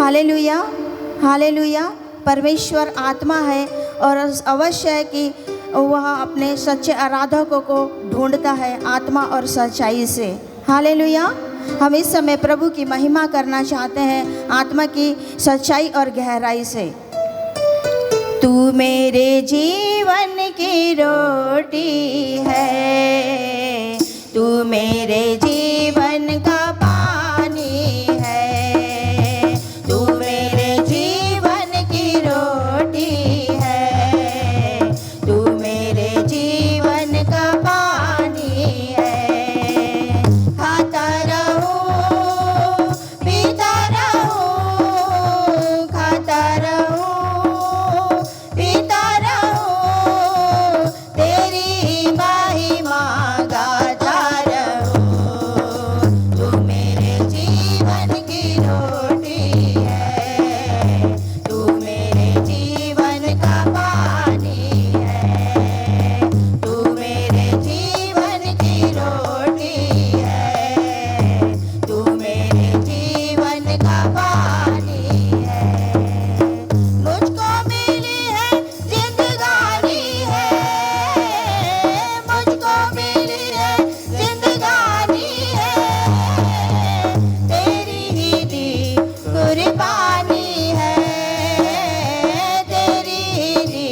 Hallelujah, hallelujah. परमेश्वर आत्मा है और अवश्य है कि वह अपने सच्चे आराधकों को ढूंढता है आत्मा और सच्चाई से। हालेलुया। हम इस समय प्रभु की महिमा करना चाहते हैं आत्मा की सच्चाई और गहराई से। तू मेरे जीवन की रोटी है, तू मेरे जीवन का पानी है, तू मेरे जीवन की रोटी है, तू मेरे जीवन का पानी है। खाता रहूं, पीता रहूं, खाता रहूं, पीता रहूं, तेरी महिमा गाता रहूं। तू मेरे जीवन की रोटी है, तू मेरे जीवन का पानी है, तू मेरे जीवन की रोटी है, तू मेरे जीवन का पानी है। मुझको मिली है जिंदगानी है, मुझको मिली है जिंदगानी है, तेरी ही दी कुर्बानी है, तेरी ही दी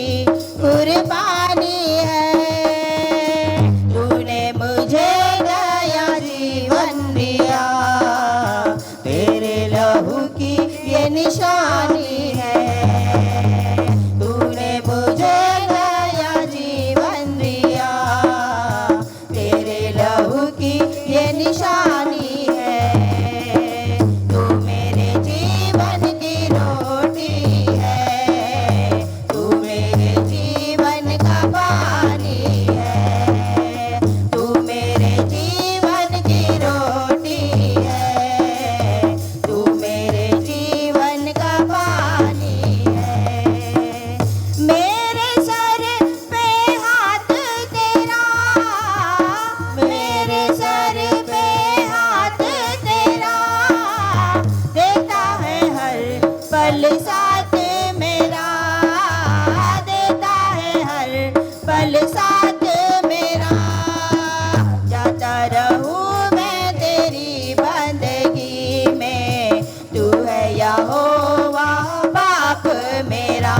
कुर्बानी है। तूने मुझे नया जीवन दिया, तेरे लहू की ये निशानी है। तूने मुझे नया जीवन दिया, तेरे लहू की ये निशानी है। तू मेरे जीवन की रोटी है, तू मेरे जीवन का पानी है, तू मेरे जीवन की रोटी है, तू मेरे जीवन का पानी है। मेरे सर पे हाथ तेरा, मेरे सर पे हाथ तेरा, देता है हर पल साथ मेरा, देता है हर पल साथ मेरा। जाता रहूं मैं तेरी बंदगी में, तू है यहोवा बाप मेरा।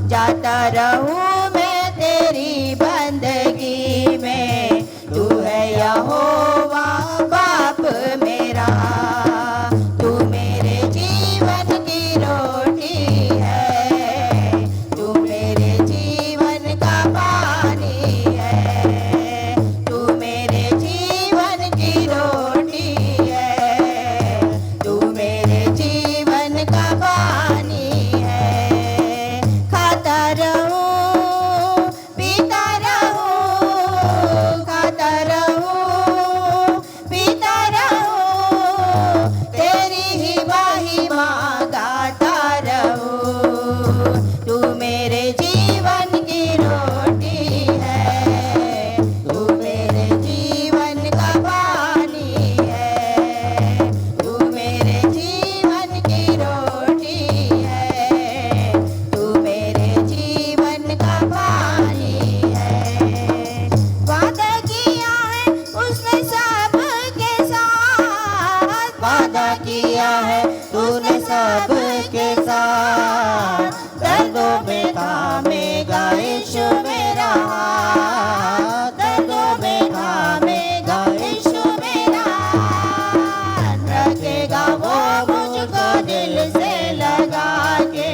जाता रहूं मैं तेरी बंदगी में, तू है यहोवा बाप मेरा। तू मेरे जीवन की रोटी है, तू मेरे जीवन का पानी है, तू मेरे जीवन की रोटी है, तू मेरे जीवन का पानी है। खाता रहूं, पीता रहूं, खाता रहूं, पीता रहूं, तेरी ही महिमा गाता रहूं। तू मेरे जीवन की रोटी है, तू मेरे जीवन का पानी है, तू मेरे जीवन की रोटी है, तू मेरे जीवन का पानी है। वादा किया है उसने सब के साथ, वादा किया है तूने सब के साथ। दर्दों में थामेगा यीशु मेरा हाथ, दर्दों में थामेगा यीशु मेरा हाथ। रखेगा वो मुझको दिल से लगा के,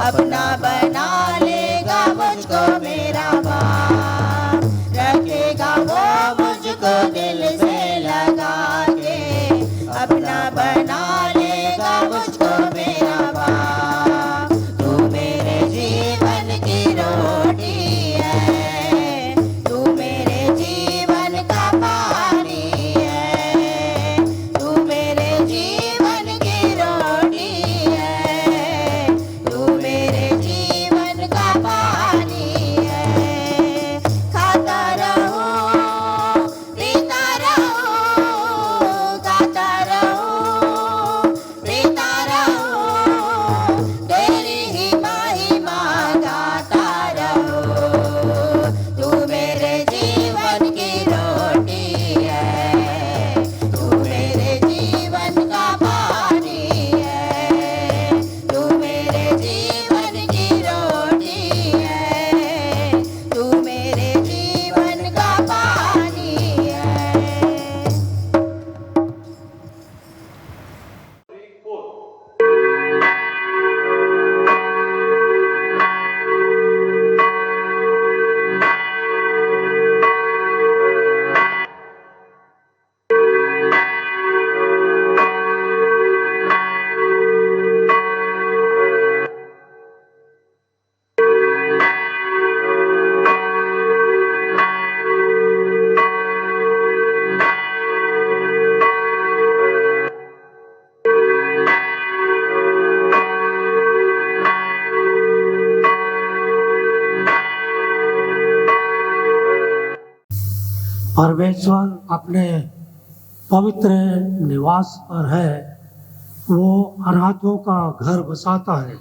अपना बना लेगा मुझको मेरा बाप। रखेगा वो मुझको दिल से लगा के, अपना बना लेगा मुझको मेरा बाप। तू मेरे जीवन की रोटी है, तू मेरे जीवन का पानी है, तू मेरे जीवन की रोटी है, तू मेरे जीवन परमेश्वर अपने पवित्र निवास पर है, वो अनाथों का घर बसाता है।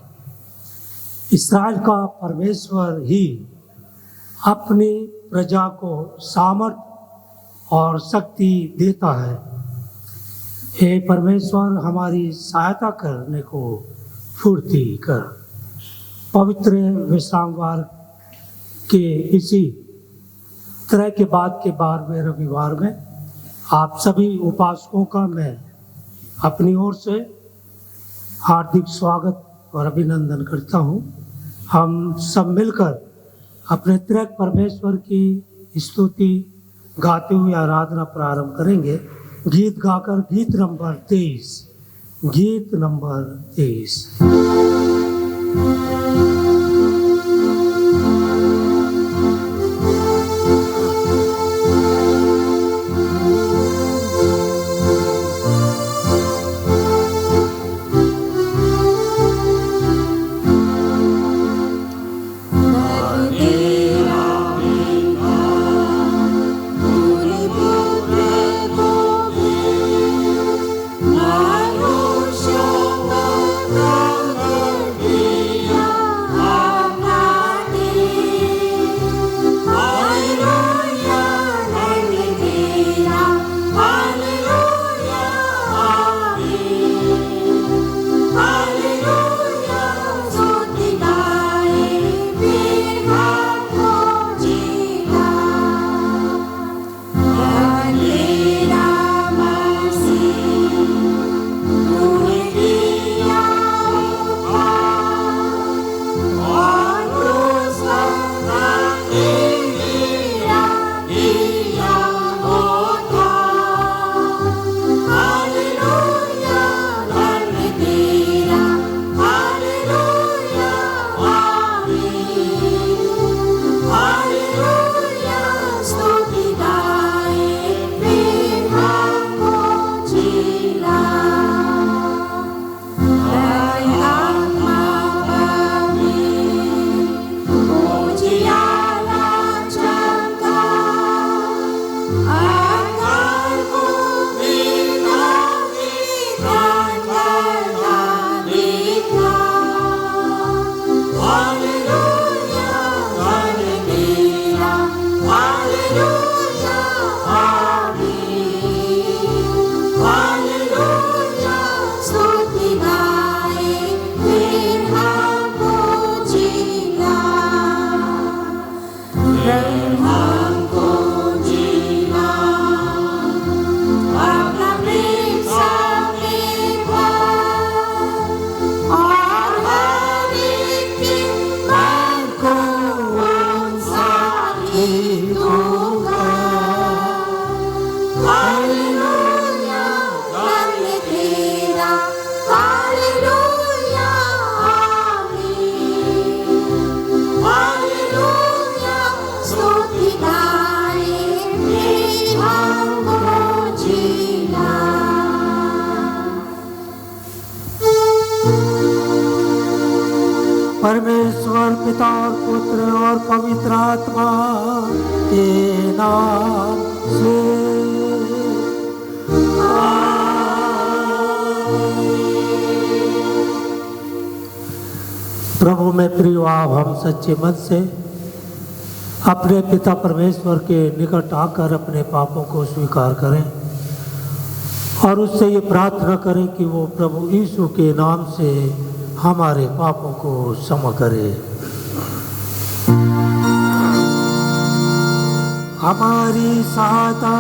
इस्राएल का परमेश्वर ही अपनी प्रजा को सामर्थ और शक्ति देता है। हे परमेश्वर, हमारी सहायता करने को फुर्ती कर। पवित्र विश्रामवार के इसी तरह के बाद के 12वें रविवार में आप सभी उपासकों का मैं अपनी ओर से हार्दिक स्वागत और अभिनंदन करता हूँ। हम सब मिलकर अपने त्रिएक परमेश्वर की स्तुति गाते हुए आराधना प्रारंभ करेंगे। गीत गाकर गीत नंबर 23। परमेश्वर पिता और पुत्र और पवित्र आत्मा के नाम से प्रभु में प्रिय, आप हम सच्चे मन से अपने पिता परमेश्वर के निकट आकर अपने पापों को स्वीकार करें और उससे ये प्रार्थना करें कि वो प्रभु यीशु के नाम से हमारे पापों को क्षमा करे। हमारी सहायता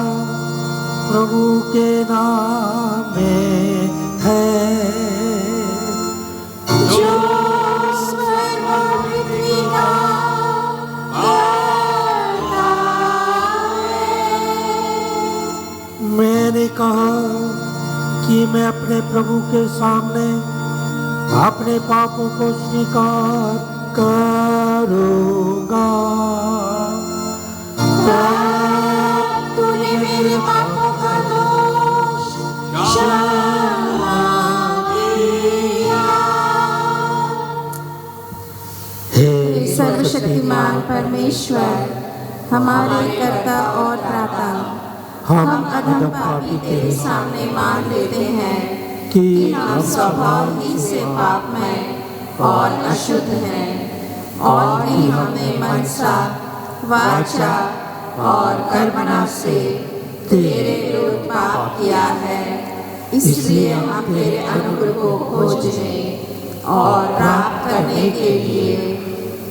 प्रभु के नाम में है, जो सर्वपृथ्वी का करता है। मैंने कहा कि मैं अपने प्रभु के सामने अपने पापों को स्वीकार करूंगा। तूने मेरे पापों का दोष क्षमा किया। सर्वशक्तिमान परमेश्वर, हमारे कर्ता और त्राता। हम अधम पापी तेरे सामने मान लेते हैं कि हम स्वभाव ही से पापमय और अशुद्ध हैं, और भी हमने मनसा, वाचा और कर्मणा से तेरे विरुद्ध पाप किया है। इसलिए हम तेरे अनुग्रह को खोजने और प्राप्त करने के लिए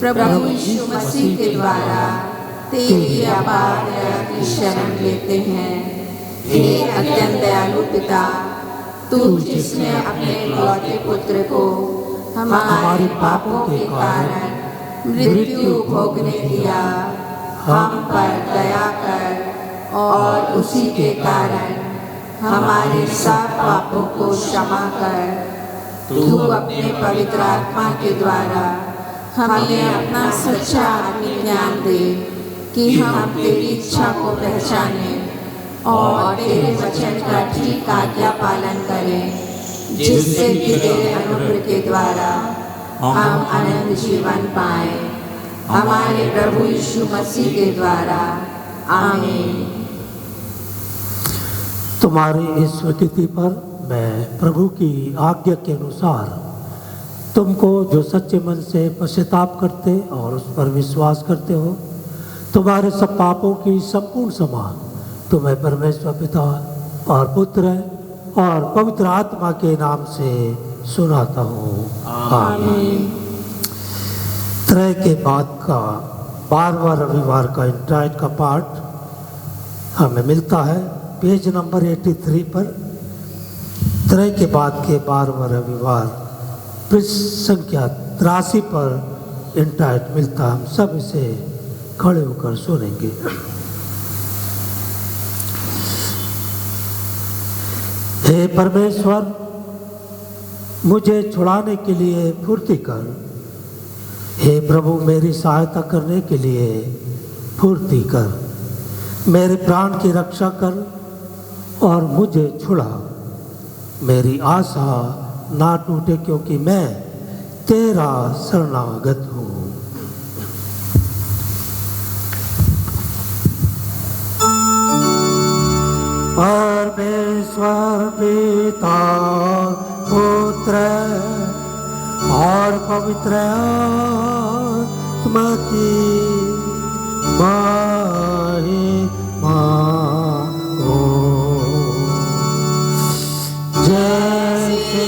प्रभु यीशु मसीह के द्वारा तेरी अपार दया की शरण लेते हैं। हे अत्यंत दयालु पिता, तू जिसने अपने इकलौते पुत्र को हमारे पापों के कारण मृत्यु भोगने दिया, हम पर दया कर और उसी के कारण हमारे सब पापों को क्षमा कर तू अपने पवित्र आत्मा के द्वारा हमें अपना सच्चा आत्मिक ज्ञान दे कि हम तेरी इच्छा को पहचाने और तेरे वचन का ठीक आज्ञा पालन करें, जिससे कि तेरे अनुग्रह के द्वारा हम अनंत जीवन पाएं। हमारे प्रभु यीशु मसीह के द्वारा, आमीन। तुम्हारी इस स्वीकृति पर मैं प्रभु की आज्ञा के अनुसार तुमको जो सच्चे मन से पश्चाताप करते और उस पर विश्वास करते हो, तुम्हारे सब पापों की संपूर्ण क्षमा तुम्हें परमेश्वर पिता और पुत्र और पवित्र आत्मा के नाम से सुनाता हूँ, आमीन। त्रय के बाद का 12वां रविवार का इंट्राइट का पाठ हमें मिलता है पेज नंबर 83 पर। त्रय के बाद के 12वां रविवार पृष्ठ संख्या 83 पर इंट्राइट मिलता। हम सब इसे खड़े होकर सुनेंगे। हे परमेश्वर, मुझे छुड़ाने के लिए फुर्ती कर। हे प्रभु, मेरी सहायता करने के लिए फुर्ती कर। मेरे प्राण की रक्षा कर और मुझे छुड़ा। मेरी आशा ना टूटे, क्योंकि मैं तेरा शरणागत हूँ। परमेश्वर पिता, पुत्र और पवित्र आत्मा की महिमा हो। जैसे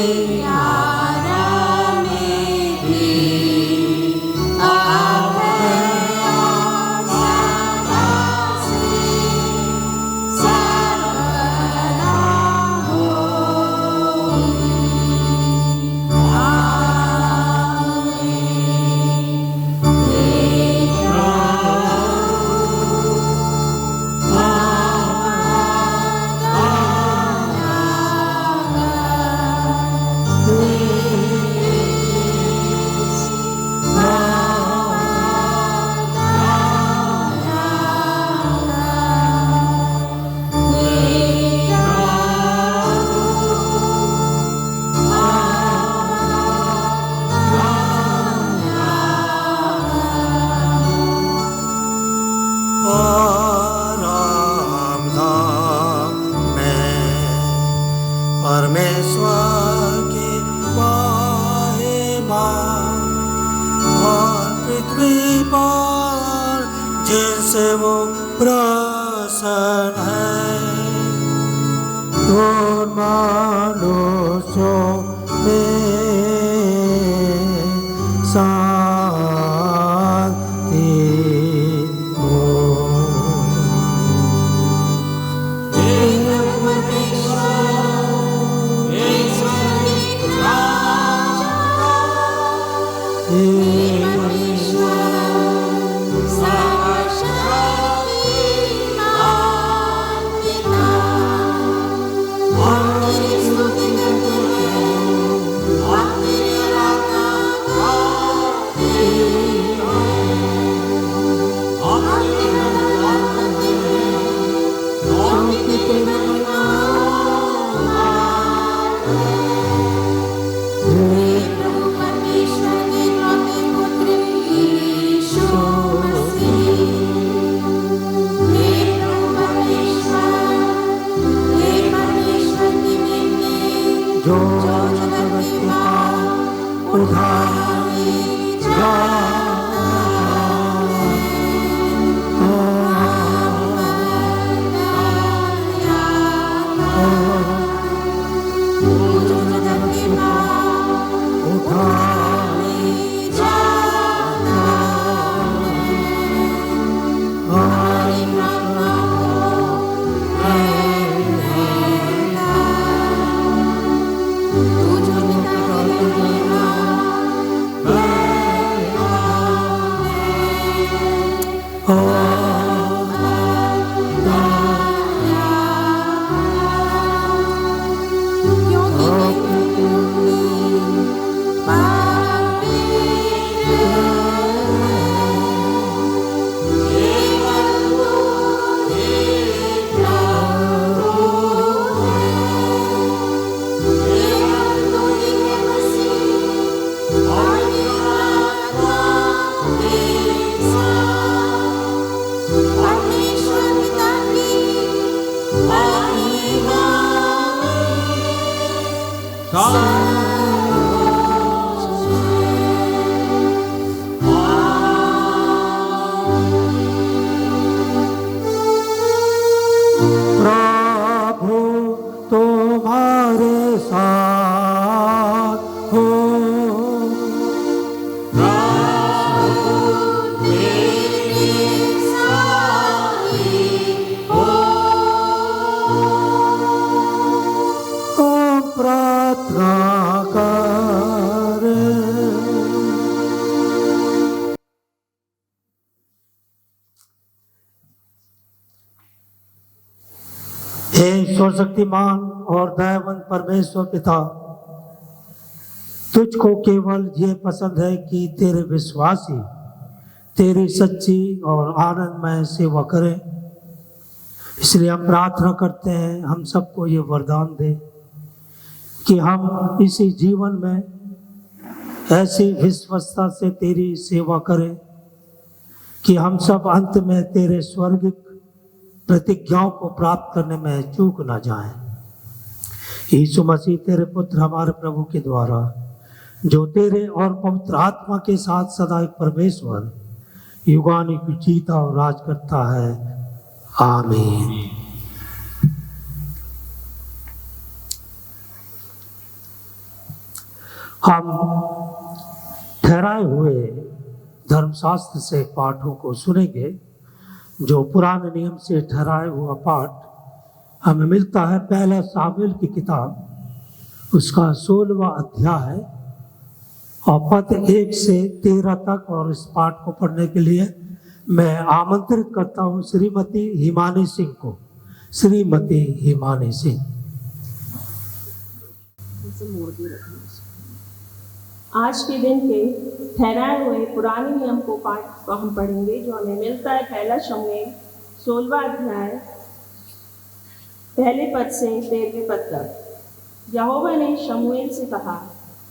परमेश्वर की महिमा और पृथ्वी पर जिनसे वो प्रसन्न है, उन मनुष्यों में शांति हो। प्रतिमा उठाई प्रभु तुम्हारे साथ हो। हम प्रार्थना करें। हे सर्वशक्तिमान और दयावान परमेश्वर पिता, तुझको केवल ये पसंद है कि तेरे विश्वासी तेरी सच्ची और आनंदमय सेवा करें। इसलिए हम प्रार्थना करते हैं, हम सबको ये वरदान दे कि हम इसी जीवन में ऐसी विश्वस्तता से तेरी सेवा करें कि हम सब अंत में तेरे स्वर्गिक प्रतिज्ञाओं को प्राप्त करने में चूक ना जाएं। यीशु मसीह तेरे पुत्र हमारे प्रभु के द्वारा, जो तेरे और पवित्र आत्मा के साथ सदा एक परमेश्वर युगानुयुग जीता और राज करता है। आमीन। हम ठहराए हुए धर्मशास्त्र से पाठों को सुनेंगे। जो पुराने नियम से ठहराया हुआ पाठ हमें मिलता है पहला सामुएल की किताब, उसका 16वां अध्याय और पद 1 से 13 तक। और इस पाठ को पढ़ने के लिए मैं आमंत्रित करता हूँ श्रीमती हिमानी सिंह को। श्रीमती हिमानी सिंह। आज के दिन के ठहराए हुए पुराने नियम को पाठ को हम पढ़ेंगे, जो हमें मिलता है पहला शमूएल 16वां अध्याय पहले पद से 13वें पद तक। यहोवा ने शमूएल से कहा,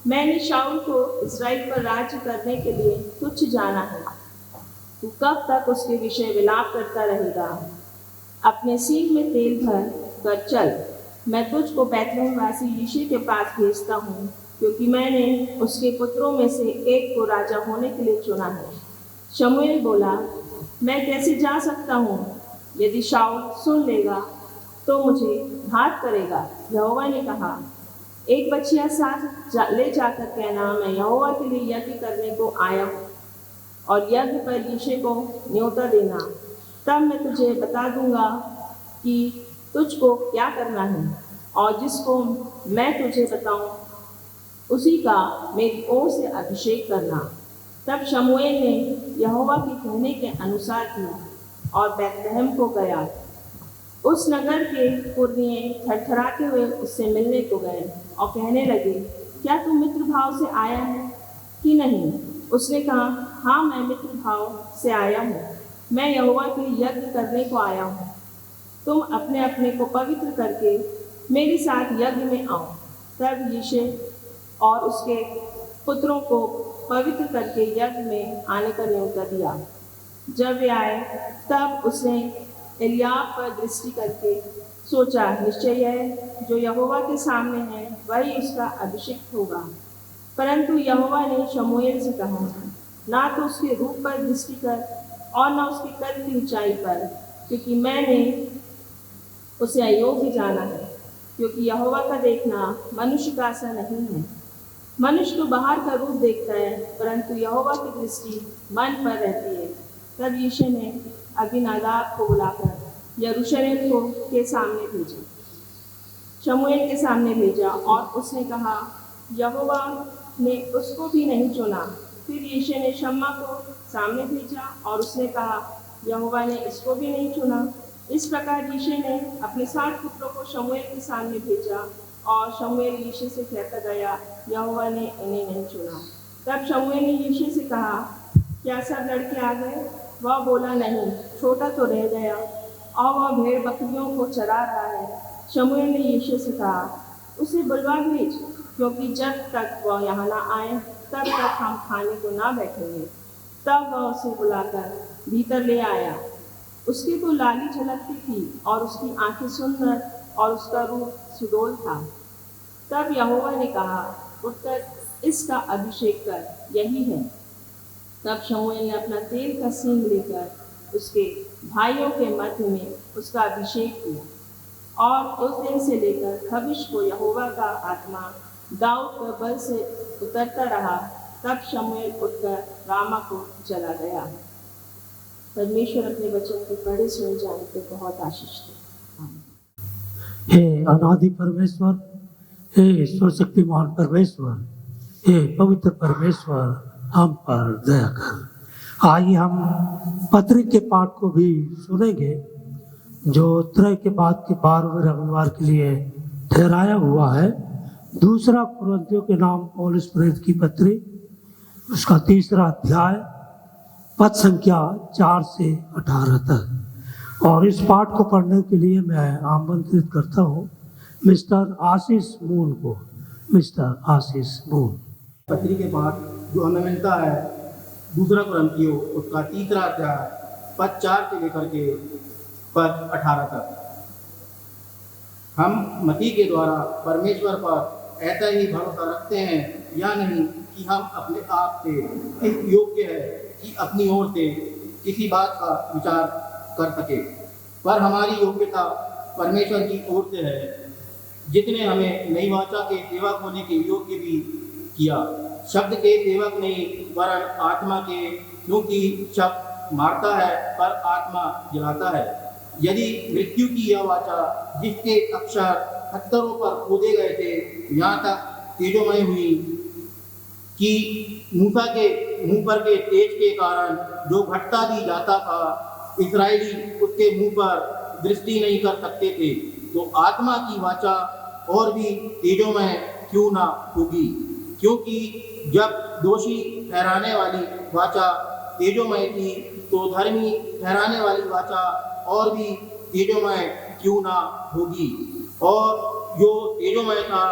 मैंने शाऊल को इस्राएल पर राज्य करने के लिए तुच्छ जाना है। तू कब तक उसके विषय विलाप करता रहेगा? अपने सींग में तेल भर कर चल। मैं तुझको बैतलहमवासी यिशै के पास भेजता हूँ, क्योंकि मैंने उसके पुत्रों में से एक को राजा होने के लिए चुना है। शमूएल बोला, मैं कैसे जा सकता हूँ? यदि शाऊल सुन लेगा तो मुझे घात करेगा। यहोवा ने कहा, एक बछिया साथ ले जाकर कहना, मैं यहोवा के लिए यज्ञ करने को आया हूँ, और यज्ञ पर यिशै को न्योता देना। तब मैं तुझे बता दूंगा कि तुझको क्या करना है, और जिसको मैं तुझे बताऊं उसी का मेरी ओर से अभिषेक करना। तब शमूएल ने यहोवा के कहने के अनुसार किया और बैतलहम को गया। उस नगर के पुरनिये थरथराते हुए उससे मिलने को गए और कहने लगे, क्या तू मित्र भाव से आया है कि नहीं? उसने कहा, हाँ, मैं मित्र भाव से आया हूँ। मैं यहोवा के लिए यज्ञ करने को आया हूँ। तुम अपने अपने को पवित्र करके मेरे साथ यज्ञ में आओ। तब यिशै और उसके पुत्रों को पवित्र करके यज्ञ में आने का न्योता दिया। जब वे आए तब उसने एलियाब पर दृष्टि करके सोचा, निश्चय है जो यहोवा के सामने है वही उसका अभिषेक होगा। परंतु यहोवा ने शमूएल से कहा, ना तो उसके रूप पर दृष्टि कर और न उसके कद की ऊंचाई पर, क्योंकि मैंने उसे अयोग्य जाना है। क्योंकि यहोवा का देखना मनुष्य का सा नहीं है। मनुष्य तो बाहर का रूप देखता है, परंतु यहोवा की दृष्टि मन पर रहती है। तब यीशु ने अबीनादाब को बुलाकर यरूशलेम को के सामने भेजा, शमूएल के सामने भेजा, और उसने कहा, यहोवा ने उसको भी नहीं चुना। फिर यीशु ने शम्मा को सामने भेजा और उसने कहा, यहोवा ने इसको भी नहीं चुना। इस प्रकार यीशु ने अपने 7 पुत्रों को शमूएल के सामने भेजा, और शमूएल यीशु से कहता गया, यहोवा ने इन्हें नहीं चुना। तब शमूएल ने यीशु से कहा, क्या सब लड़के आ गए? वह बोला, नहीं, छोटा तो रह गया और वह भेड़ बकरियों को चरा रहा है। शमूएल ने यीशु से कहा, उसे बुलवा भेज, क्योंकि जब तक वह यहाँ ना आए तब तक हम खाने को ना बैठेंगे। तब वह उसे बुलाकर भीतर ले आया। उसकी तो लाली झलकती थी और उसकी आंखें सुंदर और उसका रूप सुडौल था। तब यहोवा ने कहा, उठकर इसका अभिषेक कर, यही है। तब शमूएल ने अपना तेल का सींग लेकर उसके भाइयों के मध्य में उसका अभिषेक किया। और उस दिन से लेकर भविष्य को यहोवा का आत्मा दाऊद पर बल से उतरता रहा। तब शमूएल उठकर रामा को चला गया। परमेश्वर अपने वचन के पढ़े सुने जाने पे बहुत आशीष दे। हे अनादि परमेश्वर, हे ईश्वर शक्तिमान परमेश्वर, हे पवित्र परमेश्वर, हम पर दया कर। आइए हम पत्री के पाठ को भी सुनेंगे जो त्रय के बाद के 12वें रविवार के लिए ठहराया हुआ है। दूसरा कुरिन्थियों के नाम पौलुस प्रेरित की पत्री, उसका 3रा अध्याय, पद संख्या 4 से 18 तक। और इस पाठ को पढ़ने के लिए मैं आमंत्रित करता हूँ मिस्टर आशीष मून को। मिस्टर आशीष मून। पत्री के पाठ जो हमें मिलता है दूसरा कुरिन्थियों उसका 3रा अध्याय पद 4 से लेकर के पद 18 तक। हम मसीह के द्वारा परमेश्वर पर ऐसा ही भरोसा रखते हैं या नहीं कि हम अपने आप से इस योग्य है कि अपनी ओर से किसी बात का विचार कर सके, पर हमारी योग्यता परमेश्वर की ओर से है, जिसने हमें नई वाचा के सेवक होने के योग्य भी किया। शब्द के सेवक नहीं वरन आत्मा के, क्योंकि शब्द मारता है पर आत्मा जलाता है। यदि मृत्यु की यह वाचा जिसके अक्षर पत्थरों पर खोदे गए थे यहाँ तक तेजोमय हुई कि मूसा के मुंह पर के तेज के कारण जो घटता भी जाता था इस्राएली उसके मुंह पर दृष्टि नहीं कर सकते थे, तो आत्मा की वाचा और भी तेजोमय क्यों ना होगी। क्योंकि जब दोषी ठहराने वाली वाचा तेजोमय थी तो धर्मी ठहराने वाली वाचा और भी तेजोमय क्यों ना होगी। और जो तेजोमय था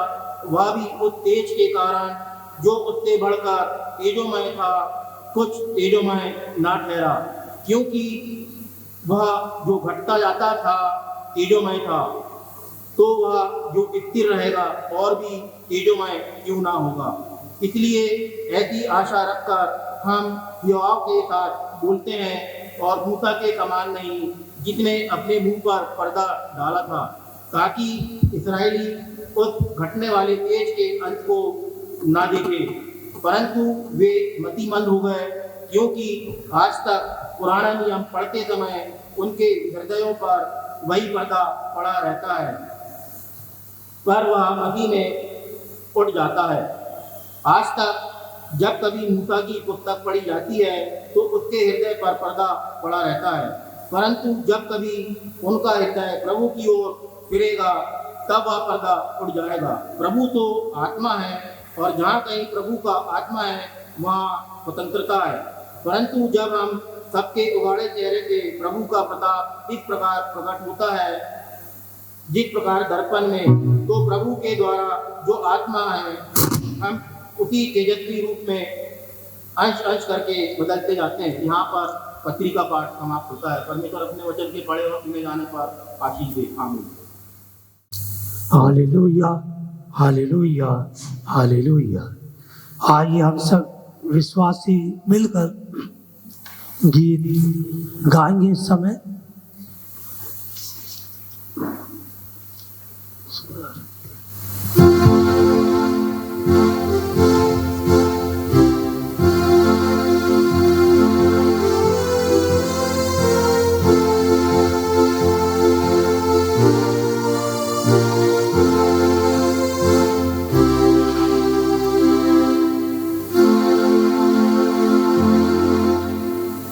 वह भी उस तेज के कारण जो उससे बढ़कर तेजोमय था कुछ तेजोमय ना ठहरा, क्योंकि वह जो घटता जाता था तेजोमय था, तो वह जो स्थिर रहेगा और भी तेजोमय क्यों ना होगा। इसलिए ऐसी आशा रखकर हम योआब के साथ बोलते हैं और मूसा के समान नहीं, जिसने अपने मुंह पर पर्दा डाला था, ताकि इस्राएली उस घटने वाले तेज के अंत को ना देखे, परंतु वे मतिमंद हो गए, क्योंकि आज तक पुराना नियम पढ़ते समय उनके हृदयों पर वही पर्दा पड़ा रहता है, पर वह मसीह में उठ जाता है। आज तक जब कभी मूसा की पुस्तक पढ़ी जाती है तो उसके हृदय पर पर्दा पड़ा रहता है, परंतु जब कभी उनका हृदय प्रभु की ओर फिरेगा तब वह पर्दा उड़ जाएगा। प्रभु तो आत्मा है और जहाँ कहीं प्रभु का आत्मा है वहाँ स्वतंत्रता है, परंतु जब हम सबके उगाड़े चेहरे से प्रभु का प्रताप इस प्रकार प्रकट होता है जिस प्रकार दर्पण में, तो प्रभु के द्वारा जो आत्मा है हम उसी तेजस्वी रूप में अंश अंश करके बदलते जाते हैं। यहाँ पर पत्री का पाठ समाप्त होता है। परमेश्वर अपने वचन के पढ़े और सुने जाने पर आशीष दे। आमीन। Hallelujah, hallelujah, hallelujah. आइए हम सब विश्वासी मिलकर गीत गाएंगे इस समय।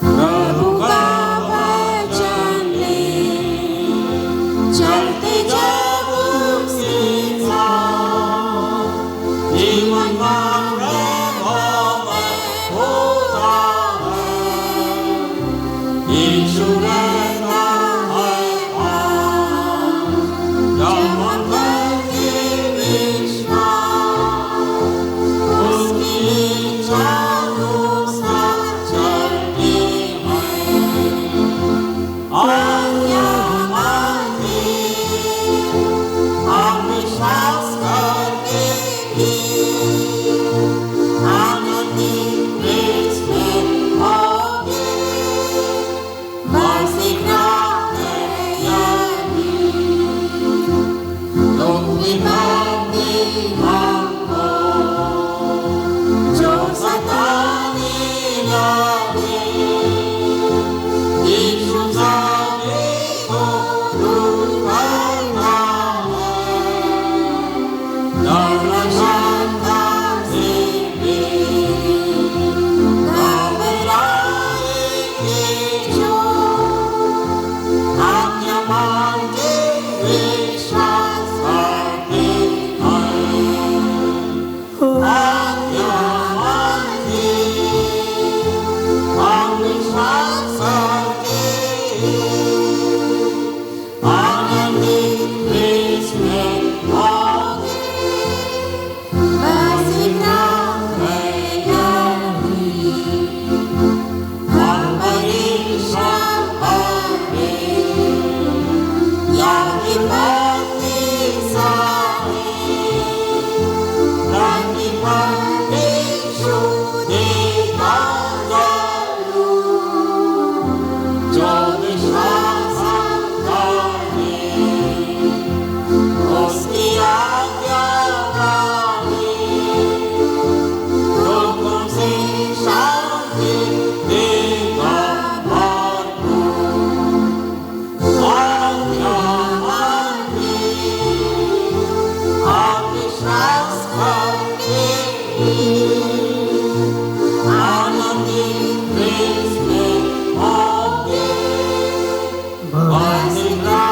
प्रभु का वचन ले, चलते जब उसके साथ, जीवन प्रेमों में होता है, यीशु रहता है पास, जब मन के विश्वास, उसकी इच्छा अनुसार चलते हैं। आज्ञा मानते, हम विश्वास करके भी आनंदित प्रेस में होंगे। बस सीखना है यही, लोग विनती हमको, जो सताने लगे, यीशु सभी को दूर करना है, डर शंका से भी घबराएंगे जो, आज्ञा मान के विश्वास करते हैं। आज्ञा मान के हम विश्वास करते हैं, आनंदित प्रेस में होंगे। बस इतना है यही, हम परिश्रम करें, याद करते सारे, रानी पर यीशु देखा जरूर, जो विश्वास करे, उसकी आज्ञा माने, लोगों से शांति देगा भरपूर। आज्ञा माने, आप विश्वास करके आनंदित प्रेस में होंगे। बस इतना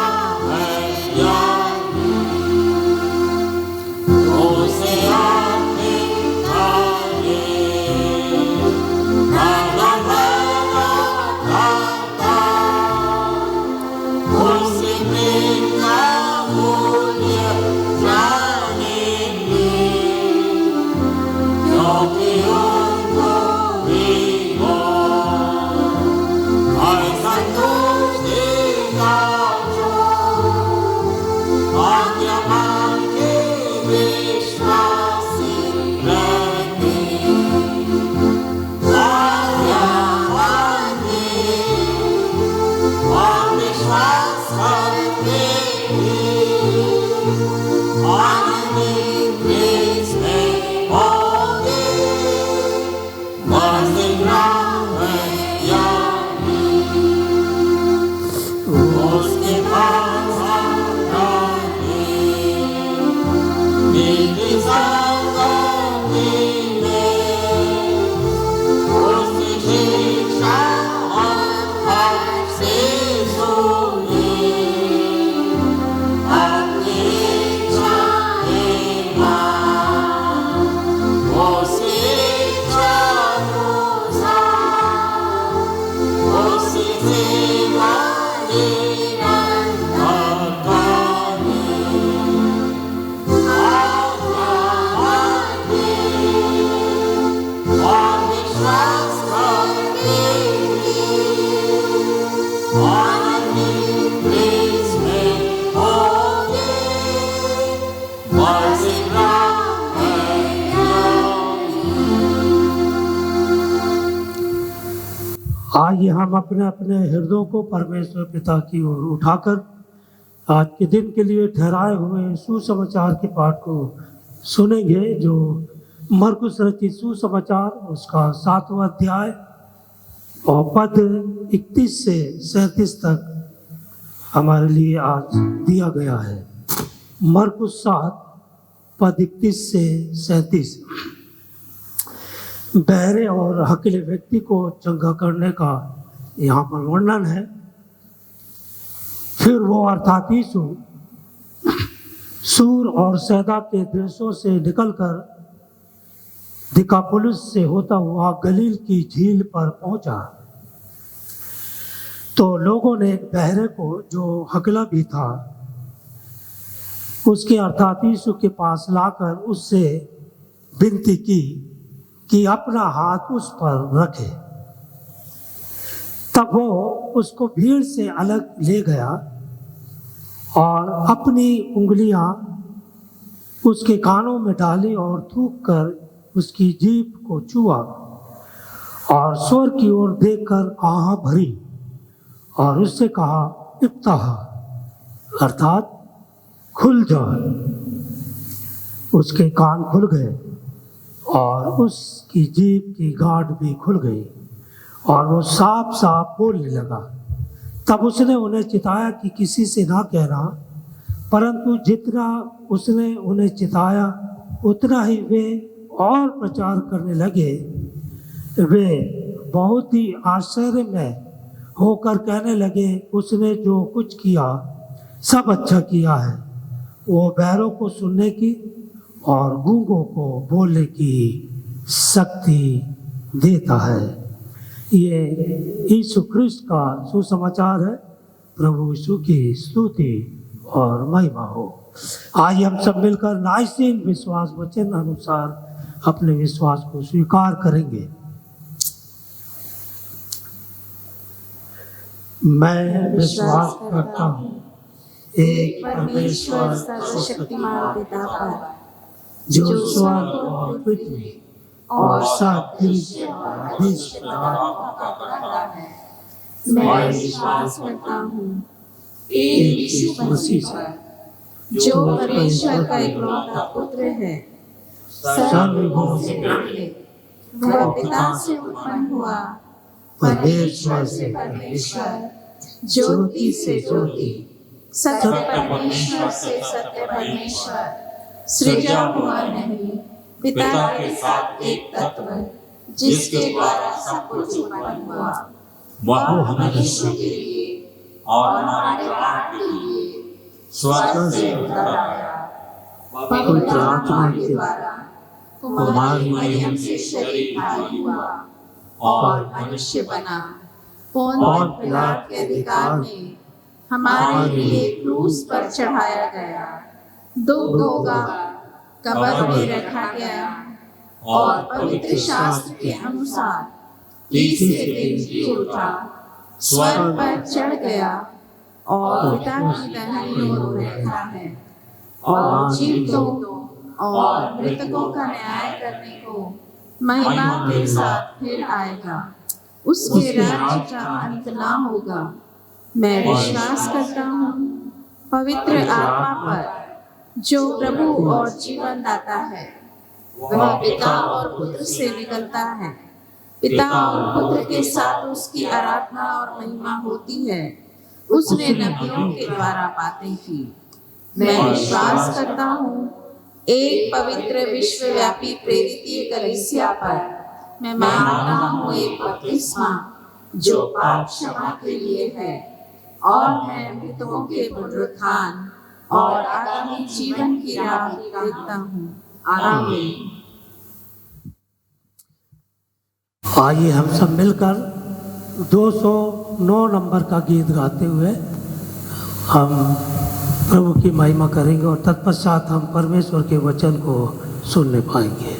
है यही, उसे आके खाए, ना घबराना आता, उसे प्रेम का मूल्य जानेंगे, क्योंकि उनको भी वो हर संतोष देगा जो, आज्ञा मान के विश्वासी रहते। आज्ञा माने, हम विश्वास करते हैं, आनंदित प्रेस में होंगे। बस इतना है यही, उसकी आइए हम अपने अपने हृदयों को परमेश्वर पिता की ओर उठाकर आज के दिन के लिए ठहराए हुए सुसमाचार के पाठ को सुनेंगे, जो मरकुस रचित सुसमाचार उसका 7वां अध्याय और पद 31 से 37 तक हमारे लिए आज दिया गया है। मरकुस 7 पद 31 से 37। बहरे और हकले व्यक्ति को चंगा करने का यहाँ पर वर्णन है। फिर वो अर्थात यीशु सूर और सैदा के देशों से निकलकर दिकापुलिस से होता हुआ गलील की झील पर पहुंचा, तो लोगों ने एक बहरे को, जो हकला भी था, उसके अर्थात यीशु के पास लाकर उससे विनती की कि अपना हाथ उस पर रखे। तब वो उसको भीड़ से अलग ले गया और अपनी उंगलियां उसके कानों में डाली और थूक कर उसकी जीभ को छुआ और स्वर की ओर देखकर आह भरी और उससे कहा, इफ्ताह, अर्थात खुल जा। उसके कान खुल गए और उसकी जीभ की गांठ भी खुल गई और वो साफ साफ बोलने लगा। तब उसने उन्हें चिताया कि किसी से ना कहना, परंतु जितना उसने उन्हें चिताया उतना ही वे और प्रचार करने लगे। वे बहुत ही आश्चर्य में होकर कहने लगे, उसने जो कुछ किया सब अच्छा किया है। वो बहरों को सुनने की और गूंगों को बोलने की शक्ति देता है। ये यीशु ख्रिस्त का सुसमाचार है। प्रभु यीशु की स्तुति और महिमा हो। आइए हम सब मिलकर नाइसीन विश्वास वचन अनुसार अपने विश्वास को स्वीकार करेंगे। मैं विश्वास करता हूँ एक परमेश्वर सर्वशक्तिमान पिता पर, जो स्वर्ग और पृथ्वी और सब दृश्य मैं विश्वास करता हूँ एक यीशु मसीह पर, जो परमेश्वर का इकलौता पुत्र है, सर्वभूमि से पहले, वह पिता से उत्पन्न हुआ, परमेश्वर से परमेश्वर, ज्योति से ज्योति, सत्य परमेश्वर से सत्य परमेश्वर, सृजा हुआ नहीं, पिता के साथ एक तत्व, जिसके द्वारा सब कुछ उत्पन्न हुआ। वह मनुष्य के लिए और हमारे पाप के लिए स्वर्ग से उतर आया, पवित्र आत्मा के द्वारा कुमारी मरियम से शरीरधारी हुआ और मनुष्य बना। पौंतियस पिलातुस के अधिकार में हमारे लिए क्रूस पर चढ़ाया गया, दुख होगा, कब्र में रखा गया और पवित्र शास्त्र के अनुसार तीसरे दिन जी उठा, स्वर्ग पर चढ़ गया और पिता की दाहिनी ओर बैठा है और जीवितों और मृतकों का न्याय करने को महिमा के साथ फिर आएगा। उसके राज्य का अंत ना होगा। मैं विश्वास करता हूँ पवित्र आत्मा पर, जो प्रभु और जीवन दाता है। वह पिता और पुत्र से निकलता है, पिता और पुत्र के साथ उसकी आराधना और महिमा होती है। उसने नबियों के द्वारा बातें की। मैं विश्वास करता हूँ एक पवित्र विश्वव्यापी प्रेरितीय कलीसिया पर। मैं मानता हूँ एक बपतिस्मा जो पाप क्षमा के लिए है, और मैं मृतकों के पुनरुत्थान और आगामी जीवन की राह देखता हूँ। आमीन। आइए हम सब मिलकर 209 नंबर का गीत गाते हुए हम प्रभु की महिमा करेंगे और तत्पश्चात हम परमेश्वर के वचन को सुनने पाएंगे।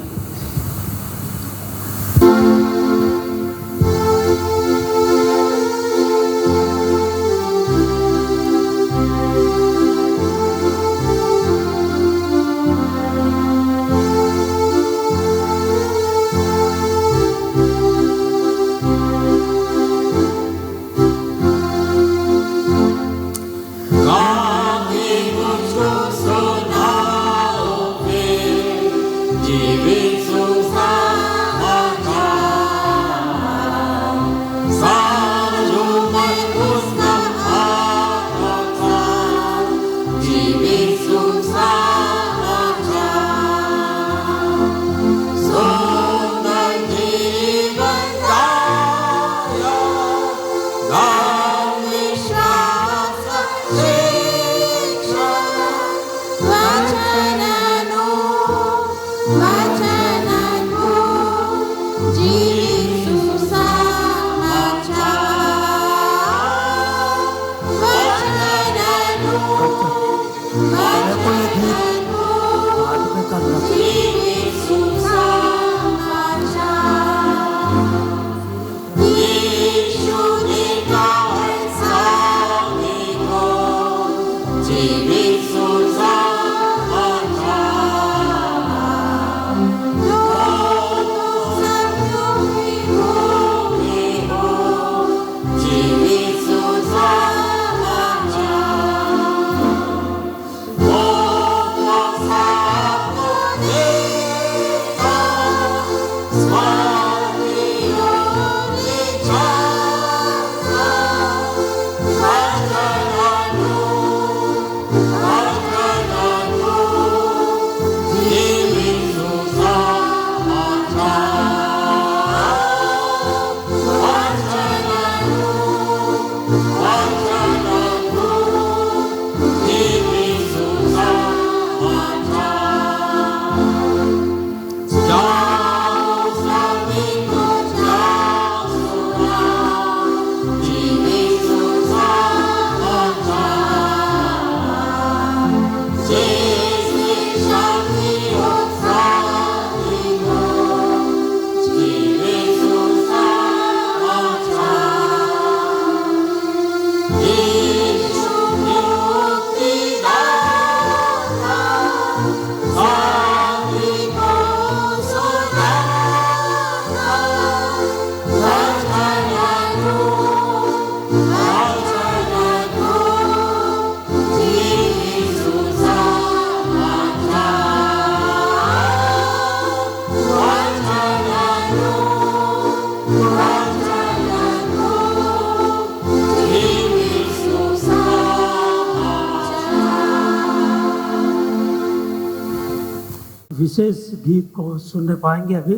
विशेष गीत को सुनने पाएंगे अभी।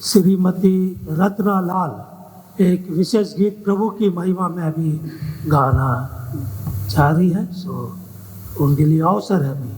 श्रीमती रत्ना लाल एक विशेष गीत प्रभु की महिमा में अभी गाना चाह रही है, सो उनके लिए अवसर है अभी।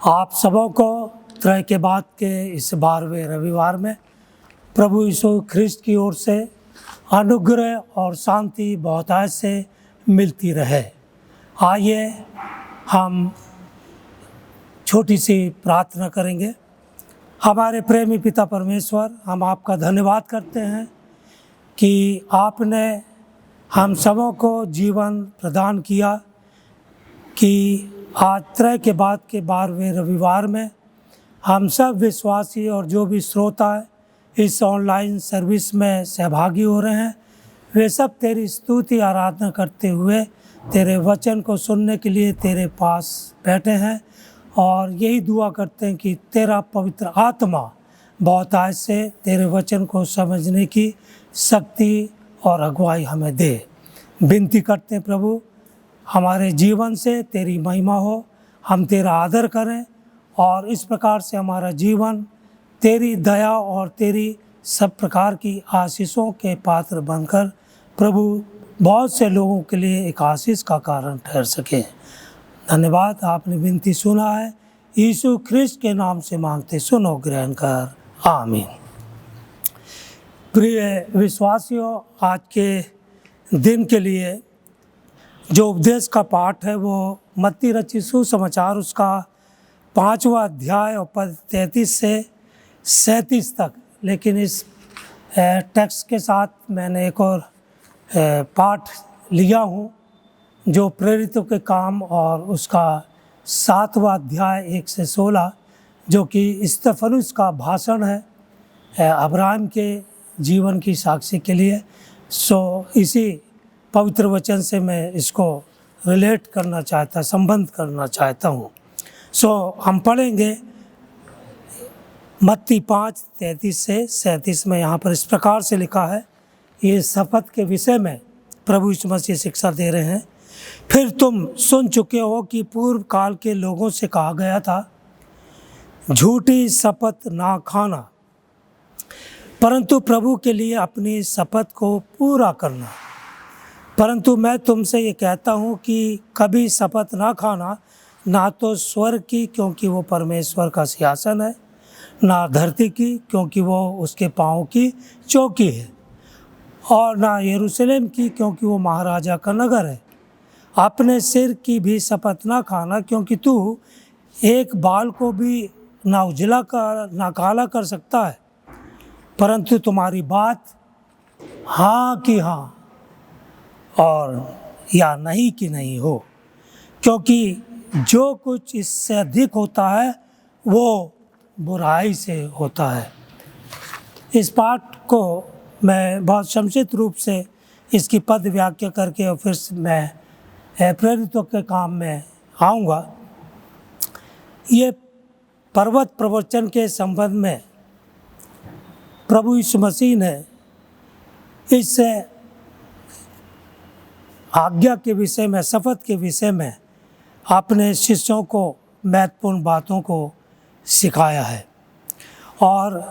आप सबों को त्रय के बाद के इस 12वें रविवार में प्रभु यीशु ख्रिस्त की ओर से अनुग्रह और शांति बहुतायत से मिलती रहे। आइए हम छोटी सी प्रार्थना करेंगे। हमारे प्रेमी पिता परमेश्वर, हम आपका धन्यवाद करते हैं कि आपने हम सबों को जीवन प्रदान किया कि आज त्रय के बाद के 12वें रविवार में हम सब विश्वासी और जो भी श्रोता इस ऑनलाइन सर्विस में सहभागी हो रहे हैं, वे सब तेरी स्तुति आराधना करते हुए तेरे वचन को सुनने के लिए तेरे पास बैठे हैं और यही दुआ करते हैं कि तेरा पवित्र आत्मा बहुतायत से तेरे वचन को समझने की शक्ति और अगुवाई हमें दे। विनती करते हैं प्रभु, हमारे जीवन से तेरी महिमा हो, हम तेरा आदर करें और इस प्रकार से हमारा जीवन तेरी दया और तेरी सब प्रकार की आशीषों के पात्र बनकर प्रभु बहुत से लोगों के लिए एक आशीष का कारण ठहर सके। धन्यवाद, आपने विनती सुना है, यीशु ख्रिस्त के नाम से मांगते, सुनो ग्रहण कर, आमीन। प्रिय विश्वासियों, आज के दिन के लिए जो उपदेश का पाठ है वो मत्ती रचित सुसमाचार उसका 5वां अध्याय और पद 33 से 37 तक। लेकिन इस टेक्स्ट के साथ मैंने एक और पाठ लिया हूँ जो प्रेरितों के काम और उसका 7वां अध्याय 1 से 16, जो कि स्तेफनुस का भाषण है अब्राहम के जीवन की साक्षी के लिए। इसी पवित्र वचन से मैं इसको रिलेट करना चाहता, संबंध करना चाहता हूँ। हम पढ़ेंगे मत्ती 5:33 से 37 में। यहाँ पर इस प्रकार से लिखा है, ये शपथ के विषय में प्रभु यीशु मसीह शिक्षा दे रहे हैं। फिर तुम सुन चुके हो कि पूर्व काल के लोगों से कहा गया था, झूठी शपथ ना खाना, परंतु प्रभु के लिए अपनी शपथ को पूरा करना। परंतु मैं तुमसे ये कहता हूँ कि कभी शपथ ना खाना, ना तो स्वर्ग की क्योंकि वो परमेश्वर का सिंहासन है, ना धरती की क्योंकि वो उसके पाँव की चौकी है, और ना यरूशलेम की क्योंकि वो महाराजा का नगर है। अपने सिर की भी शपथ ना खाना, क्योंकि तू एक बाल को भी ना उजला कर ना काला कर सकता है। परंतु तुम्हारी बात हाँ कि हाँ और या नहीं कि नहीं हो, क्योंकि जो कुछ इससे अधिक होता है वो बुराई से होता है। इस पाठ को मैं बहुत संक्षिप्त रूप से इसकी पद व्याख्या करके और फिर मैं प्रेरितों के काम में आऊँगा। ये पर्वत प्रवचन के संबंध में प्रभु यीशु मसीह ने इस आज्ञा के विषय में, शपथ के विषय में अपने शिष्यों को महत्वपूर्ण बातों को सिखाया है। और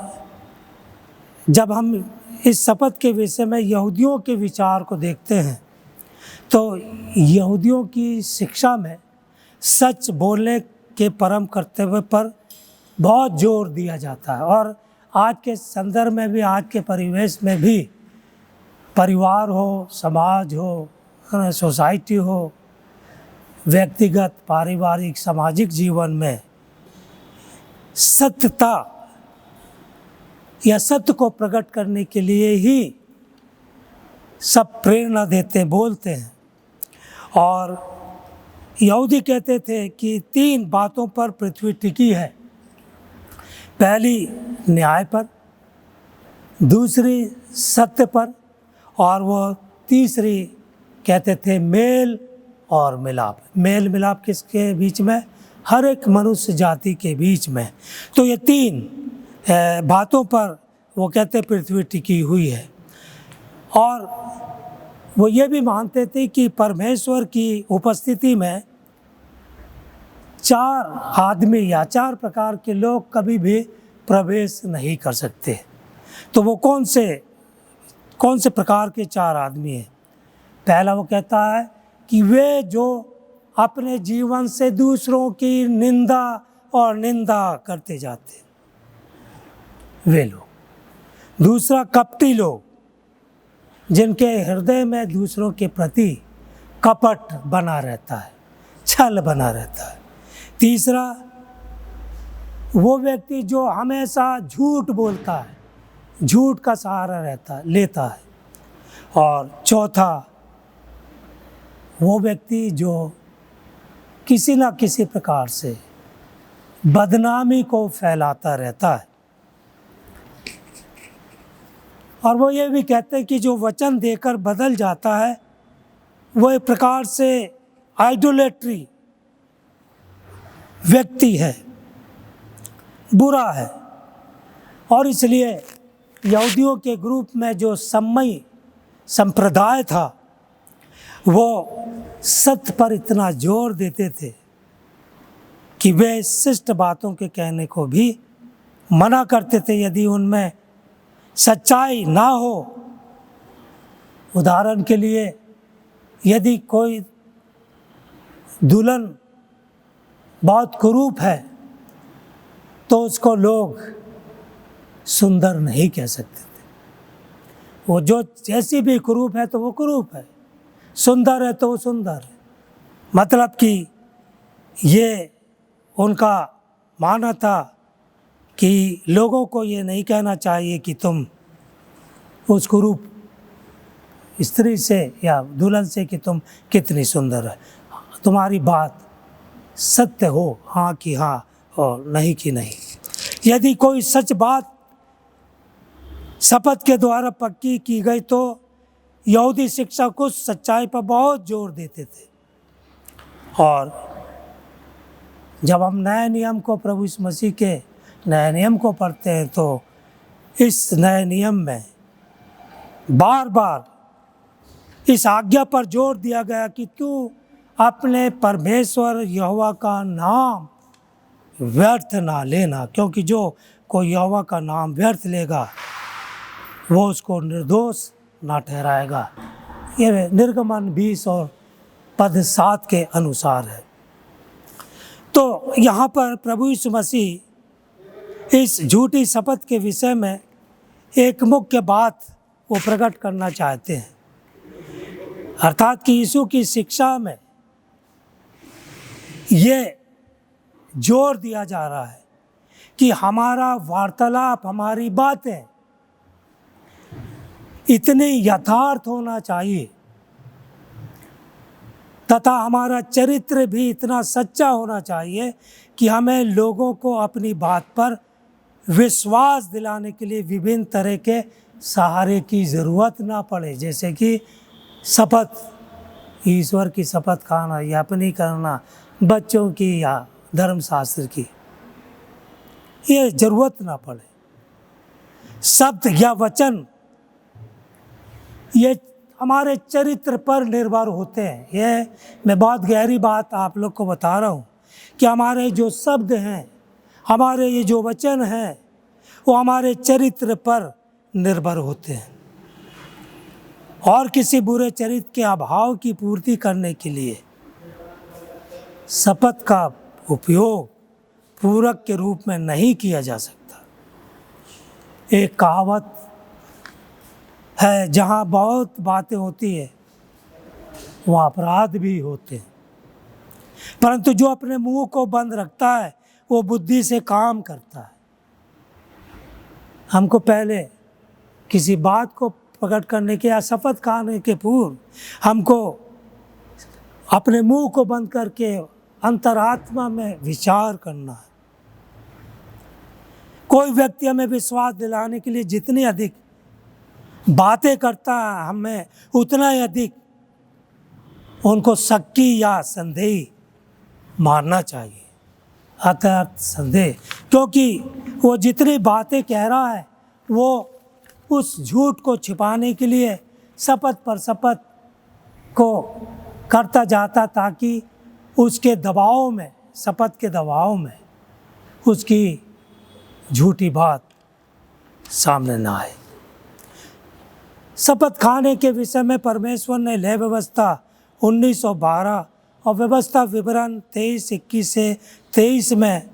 जब हम इस शपथ के विषय में यहूदियों के विचार को देखते हैं तो यहूदियों की शिक्षा में सच बोलने के परम कर्तव्य पर बहुत जोर दिया जाता है। और आज के संदर्भ में भी, आज के परिवेश में भी, परिवार हो, समाज हो, सोसाइटी हो, व्यक्तिगत, पारिवारिक, सामाजिक जीवन में सत्यता या सत्य को प्रकट करने के लिए ही सब प्रेरणा देते, बोलते हैं। और यहूदी कहते थे कि 3 बातों पर पृथ्वी टिकी है, पहली न्याय पर, दूसरी सत्य पर, और वो तीसरी कहते थे मेल और मिलाप। मेल मिलाप किसके बीच में? हर एक मनुष्य जाति के बीच में। तो ये 3 बातों पर वो कहते पृथ्वी टिकी हुई है। और वो ये भी मानते थे कि परमेश्वर की उपस्थिति में 4 आदमी या 4 प्रकार के लोग कभी भी प्रवेश नहीं कर सकते। तो वो कौन से प्रकार के 4 आदमी हैं? पहला वो कहता है कि वे जो अपने जीवन से दूसरों की निंदा और निंदा करते जाते हैं, वे लोग। दूसरा, कपटी लोग, जिनके हृदय में दूसरों के प्रति कपट बना रहता है, छल बना रहता है। तीसरा, वो व्यक्ति जो हमेशा झूठ बोलता है, झूठ का सहारा लेता है। और चौथा, वो व्यक्ति जो किसी न किसी प्रकार से बदनामी को फैलाता रहता है। और वो ये भी कहते हैं कि जो वचन देकर बदल जाता है वो एक प्रकार से आइडोलेट्री व्यक्ति है, बुरा है। और इसलिए यहूदियों के ग्रुप में जो सम्मयी संप्रदाय था वो सत्य पर इतना जोर देते थे कि वे शिष्ट बातों के कहने को भी मना करते थे यदि उनमें सच्चाई ना हो। उदाहरण के लिए, यदि कोई दुल्हन बहुत कुरूप है तो उसको लोग सुंदर नहीं कह सकते थे। वो जो जैसी भी कुरूप है तो वो कुरूप है, सुंदर है तो वो सुंदर है। मतलब कि ये उनका मानना था कि लोगों को ये नहीं कहना चाहिए कि तुम उस कुरूप स्त्री से या दुल्हन से कि तुम कितनी सुंदर है। तुम्हारी बात सत्य हो, हाँ कि हाँ और नहीं कि नहीं। यदि कोई सच बात शपथ के द्वारा पक्की की गई तो यहूदी शिक्षक उस सच्चाई पर बहुत जोर देते थे। और जब हम नए नियम को, प्रभु यीशु मसीह के नए नियम को पढ़ते हैं तो इस नए नियम में बार बार इस आज्ञा पर जोर दिया गया कि तू अपने परमेश्वर यहोवा का नाम व्यर्थ ना लेना, क्योंकि जो कोई यहोवा का नाम व्यर्थ लेगा वो उसको निर्दोष ना ठहराएगा। ये निर्गमन 20 और पद 7 के अनुसार है। तो यहाँ पर प्रभु यीशु मसीह इस झूठी शपथ के विषय में एक मुख्य बात वो प्रकट करना चाहते हैं, अर्थात कि यीशु की शिक्षा में ये जोर दिया जा रहा है कि हमारा वार्तालाप, हमारी बातें इतनी यथार्थ होना चाहिए तथा हमारा चरित्र भी इतना सच्चा होना चाहिए कि हमें लोगों को अपनी बात पर विश्वास दिलाने के लिए विभिन्न तरह के सहारे की ज़रूरत ना पड़े, जैसे कि शपथ, ईश्वर की शपथ खाना या अपनी करना, बच्चों की या धर्मशास्त्र की, ये ज़रूरत ना पड़े। शब्द या वचन ये हमारे चरित्र पर निर्भर होते हैं। ये मैं बहुत गहरी बात आप लोग को बता रहा हूँ कि हमारे जो शब्द हैं, हमारे ये जो वचन हैं, वो हमारे चरित्र पर निर्भर होते हैं। और किसी बुरे चरित्र के अभाव की पूर्ति करने के लिए शपथ का उपयोग पूरक के रूप में नहीं किया जा सकता। एक कहावत है, जहाँ बहुत बातें होती है वहाँ अपराध भी होते हैं, परंतु जो अपने मुंह को बंद रखता है वो बुद्धि से काम करता है। हमको पहले किसी बात को प्रकट करने के या शपथ खाने के पूर्व हमको अपने मुंह को बंद करके अंतरात्मा में विचार करना है। कोई व्यक्ति हमें विश्वास दिलाने के लिए जितनी अधिक बातें करता है, हमें उतना ही अधिक उनको शक्की या संदेह मानना चाहिए, अर्थात संदेह, क्योंकि वो जितनी बातें कह रहा है वो उस झूठ को छिपाने के लिए शपथ पर शपथ को करता जाता ताकि उसके दबाव में, शपथ के दबाव में उसकी झूठी बात सामने ना आए। शपथ खाने के विषय में परमेश्वर ने लय व्यवस्था 1912 और व्यवस्था विवरण 23:21 से 23 में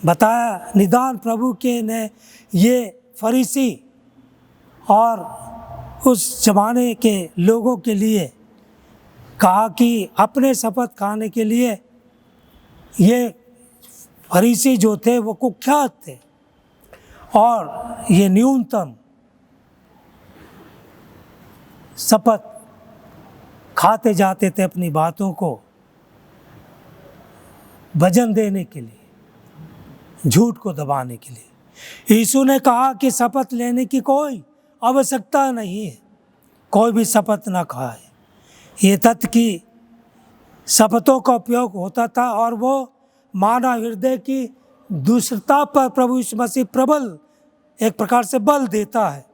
बताया, निदान प्रभु के ने ये फरीसी और उस जमाने के लोगों के लिए कहा कि अपने शपथ खाने के लिए ये फरीसी जो थे वो कुख्यात थे और ये न्यूनतम शपथ खाते जाते थे अपनी बातों को वजन देने के लिए, झूठ को दबाने के लिए। यीशु ने कहा कि शपथ लेने की कोई आवश्यकता नहीं है, कोई भी शपथ ना खाए। ये तथ्य कि शपथों का उपयोग होता था और वो मानव हृदय की दुष्टता पर प्रभु यीशु मसीह प्रबल एक प्रकार से बल देता है।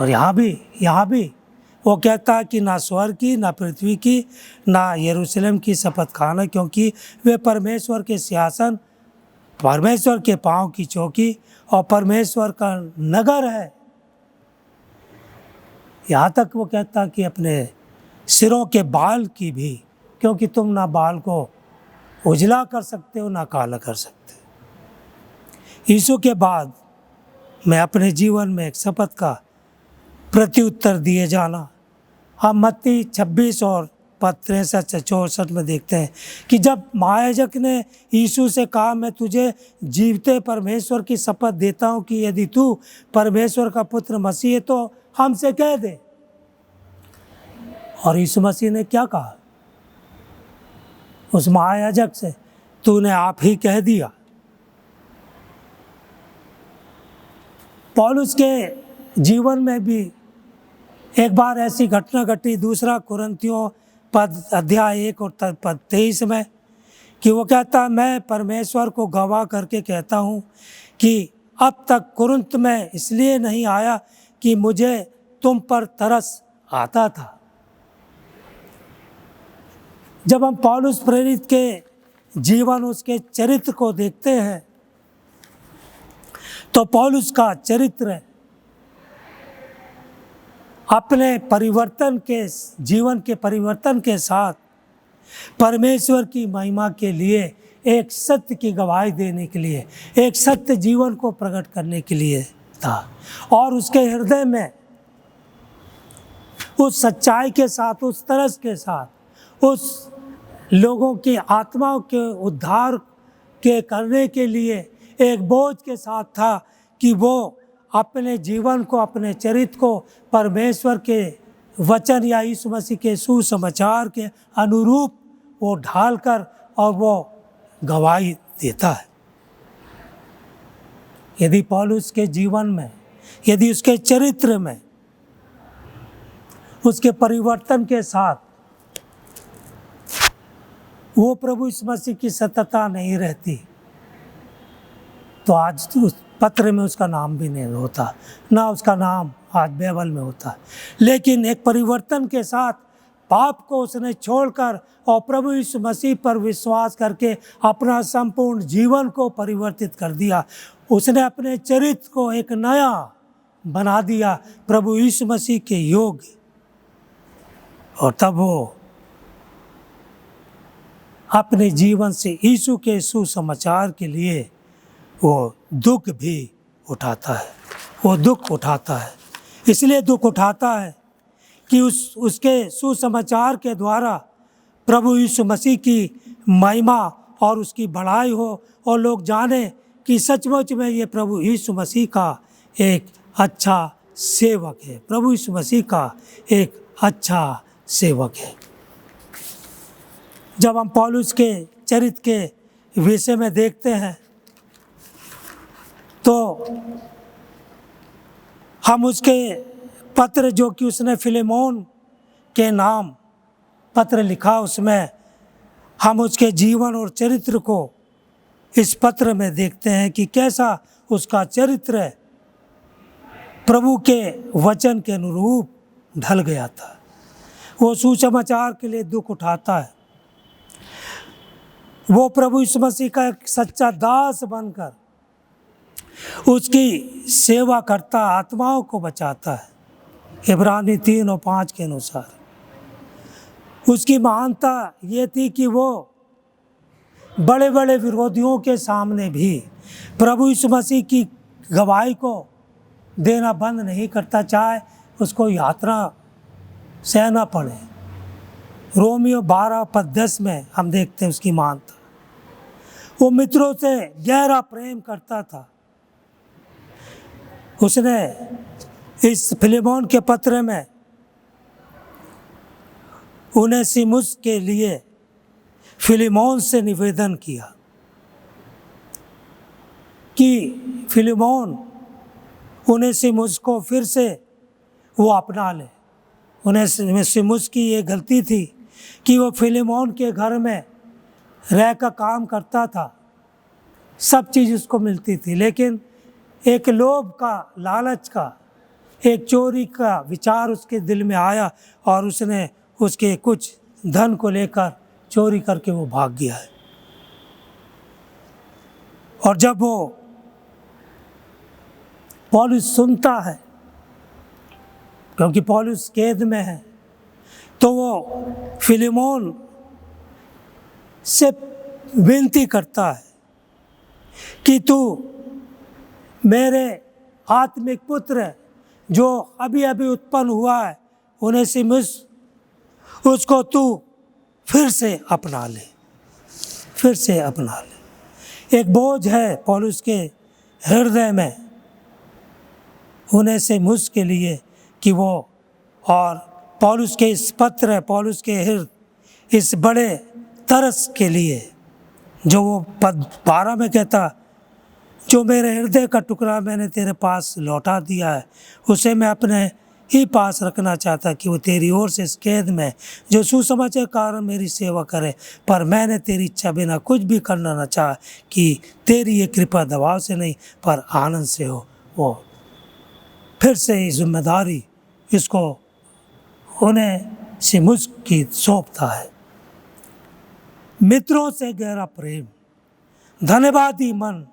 और यहाँ भी वो कहता है कि ना स्वर्ग की, ना पृथ्वी की, ना यरूशलेम की शपथ खाना, क्योंकि वे परमेश्वर के सिंहासन, परमेश्वर के पाँव की चौकी और परमेश्वर का नगर है। यहाँ तक वो कहता कि अपने सिरों के बाल की भी, क्योंकि तुम ना बाल को उजला कर सकते हो ना काला कर सकते। यीशु के बाद मैं अपने जीवन में एक शपथ का प्रत्युत्तर दिए जाना, हम मत्ती 26 और 63-64 में देखते हैं कि जब महायाजक ने यीशु से कहा, मैं तुझे जीवते परमेश्वर की शपथ देता हूँ कि यदि तू परमेश्वर का पुत्र मसीह है तो हमसे कह दे। और यीशु मसीह ने क्या कहा उस महायाजक से, तूने आप ही कह दिया। पौलुस के जीवन में भी एक बार ऐसी घटना घटी, 2 कुरिन्थियों अध्याय 1 और पद 23 में, कि वो कहता, मैं परमेश्वर को गवाह करके कहता हूँ कि अब तक कुरिन्थ में इसलिए नहीं आया कि मुझे तुम पर तरस आता था। जब हम पौलुस प्रेरित के जीवन, उसके चरित्र को देखते हैं तो पौलुस का चरित्र अपने परिवर्तन के जीवन के परिवर्तन के साथ परमेश्वर की महिमा के लिए, एक सत्य की गवाही देने के लिए, एक सत्य जीवन को प्रकट करने के लिए था। और उसके हृदय में उस सच्चाई के साथ, उस तरस के साथ, उस लोगों की आत्माओं के उद्धार के करने के लिए एक बोझ के साथ था कि वो अपने जीवन को, अपने चरित्र को परमेश्वर के वचन या यीशु मसीह के सुसमाचार के अनुरूप वो ढालकर और वो गवाही देता है। यदि पौलुस के जीवन में, यदि उसके चरित्र में, उसके परिवर्तन के साथ वो प्रभु यीशु मसीह की सत्यता नहीं रहती तो आज उस पत्र में उसका नाम भी नहीं होता, ना उसका नाम आज बाइबल में होता। लेकिन एक परिवर्तन के साथ पाप को उसने छोड़कर और प्रभु यीशु मसीह पर विश्वास करके अपना संपूर्ण जीवन को परिवर्तित कर दिया। उसने अपने चरित्र को एक नया बना दिया प्रभु यीशु मसीह के योग्य। और तब वो अपने जीवन से यीशु के सुसमाचार के लिए वो दुख भी उठाता है, वो दुख उठाता है। इसलिए दुख उठाता है कि उसके सुसमाचार के द्वारा प्रभु यीशु मसीह की महिमा और उसकी बढ़ाई हो और लोग जाने कि सचमुच में ये प्रभु यीशु मसीह का एक अच्छा सेवक है, प्रभु यीशु मसीह का एक अच्छा सेवक है। जब हम पौलुस के चरित्र के विषय में देखते हैं तो हम उसके पत्र जो कि उसने फिलेमोन के नाम पत्र लिखा, उसमें हम उसके जीवन और चरित्र को इस पत्र में देखते हैं कि कैसा उसका चरित्र है, प्रभु के वचन के अनुरूप ढल गया था। वो सुसमाचार के लिए दुख उठाता है, वो प्रभु यीशु मसीह का एक सच्चा दास बनकर उसकी सेवा करता, आत्माओं को बचाता है। इब्रानी 3 और 5 के अनुसार उसकी महानता ये थी कि वो बड़े बड़े विरोधियों के सामने भी प्रभु यीशु मसीह की गवाही को देना बंद नहीं करता, चाहे उसको यात्रा सहना पड़े। रोमियो 12:10 में हम देखते हैं उसकी मानता। वो मित्रों से गहरा प्रेम करता था। उसने इस फिलेमोन के पत्र में उनेसिमुस के लिए फिलेमोन से निवेदन किया कि फिलेमोन उनेसिमुस को फिर से वो अपना ले। उनेसिमुस की ये गलती थी कि वो फिलेमोन के घर में रह कर काम करता था, सब चीज़ उसको मिलती थी, लेकिन एक लोभ का, लालच का, एक चोरी का विचार उसके दिल में आया और उसने उसके कुछ धन को लेकर चोरी करके वो भाग गया है। और जब वो पौलुस सुनता है, क्योंकि पौलुस कैद में है, तो वो फिलेमोन से विनती करता है कि तू मेरे आत्मिक पुत्र जो अभी अभी उत्पन्न हुआ है उनेसिमुस, उसको तू फिर से अपना ले, फिर से अपना ले। एक बोझ है पौलुस के हृदय में उनेसिमुस के लिए कि वो, और पौलुस के इस पत्र, पौलुस के हृदय इस बड़े तरस के लिए, जो वो पद 12 में कहता, जो मेरे हृदय का टुकड़ा मैंने तेरे पास लौटा दिया है, उसे मैं अपने ही पास रखना चाहता कि वो तेरी ओर से इस कैद में जो सुसमाचार के कारण मेरी सेवा करे, पर मैंने तेरी इच्छा बिना कुछ भी करना न चाहा कि तेरी ये कृपा दबाव से नहीं पर आनंद से हो। वो फिर से ये जिम्मेदारी इसको उनेसिमुस की सौंपता है। मित्रों से गहरा प्रेम, धन्यवादी मन,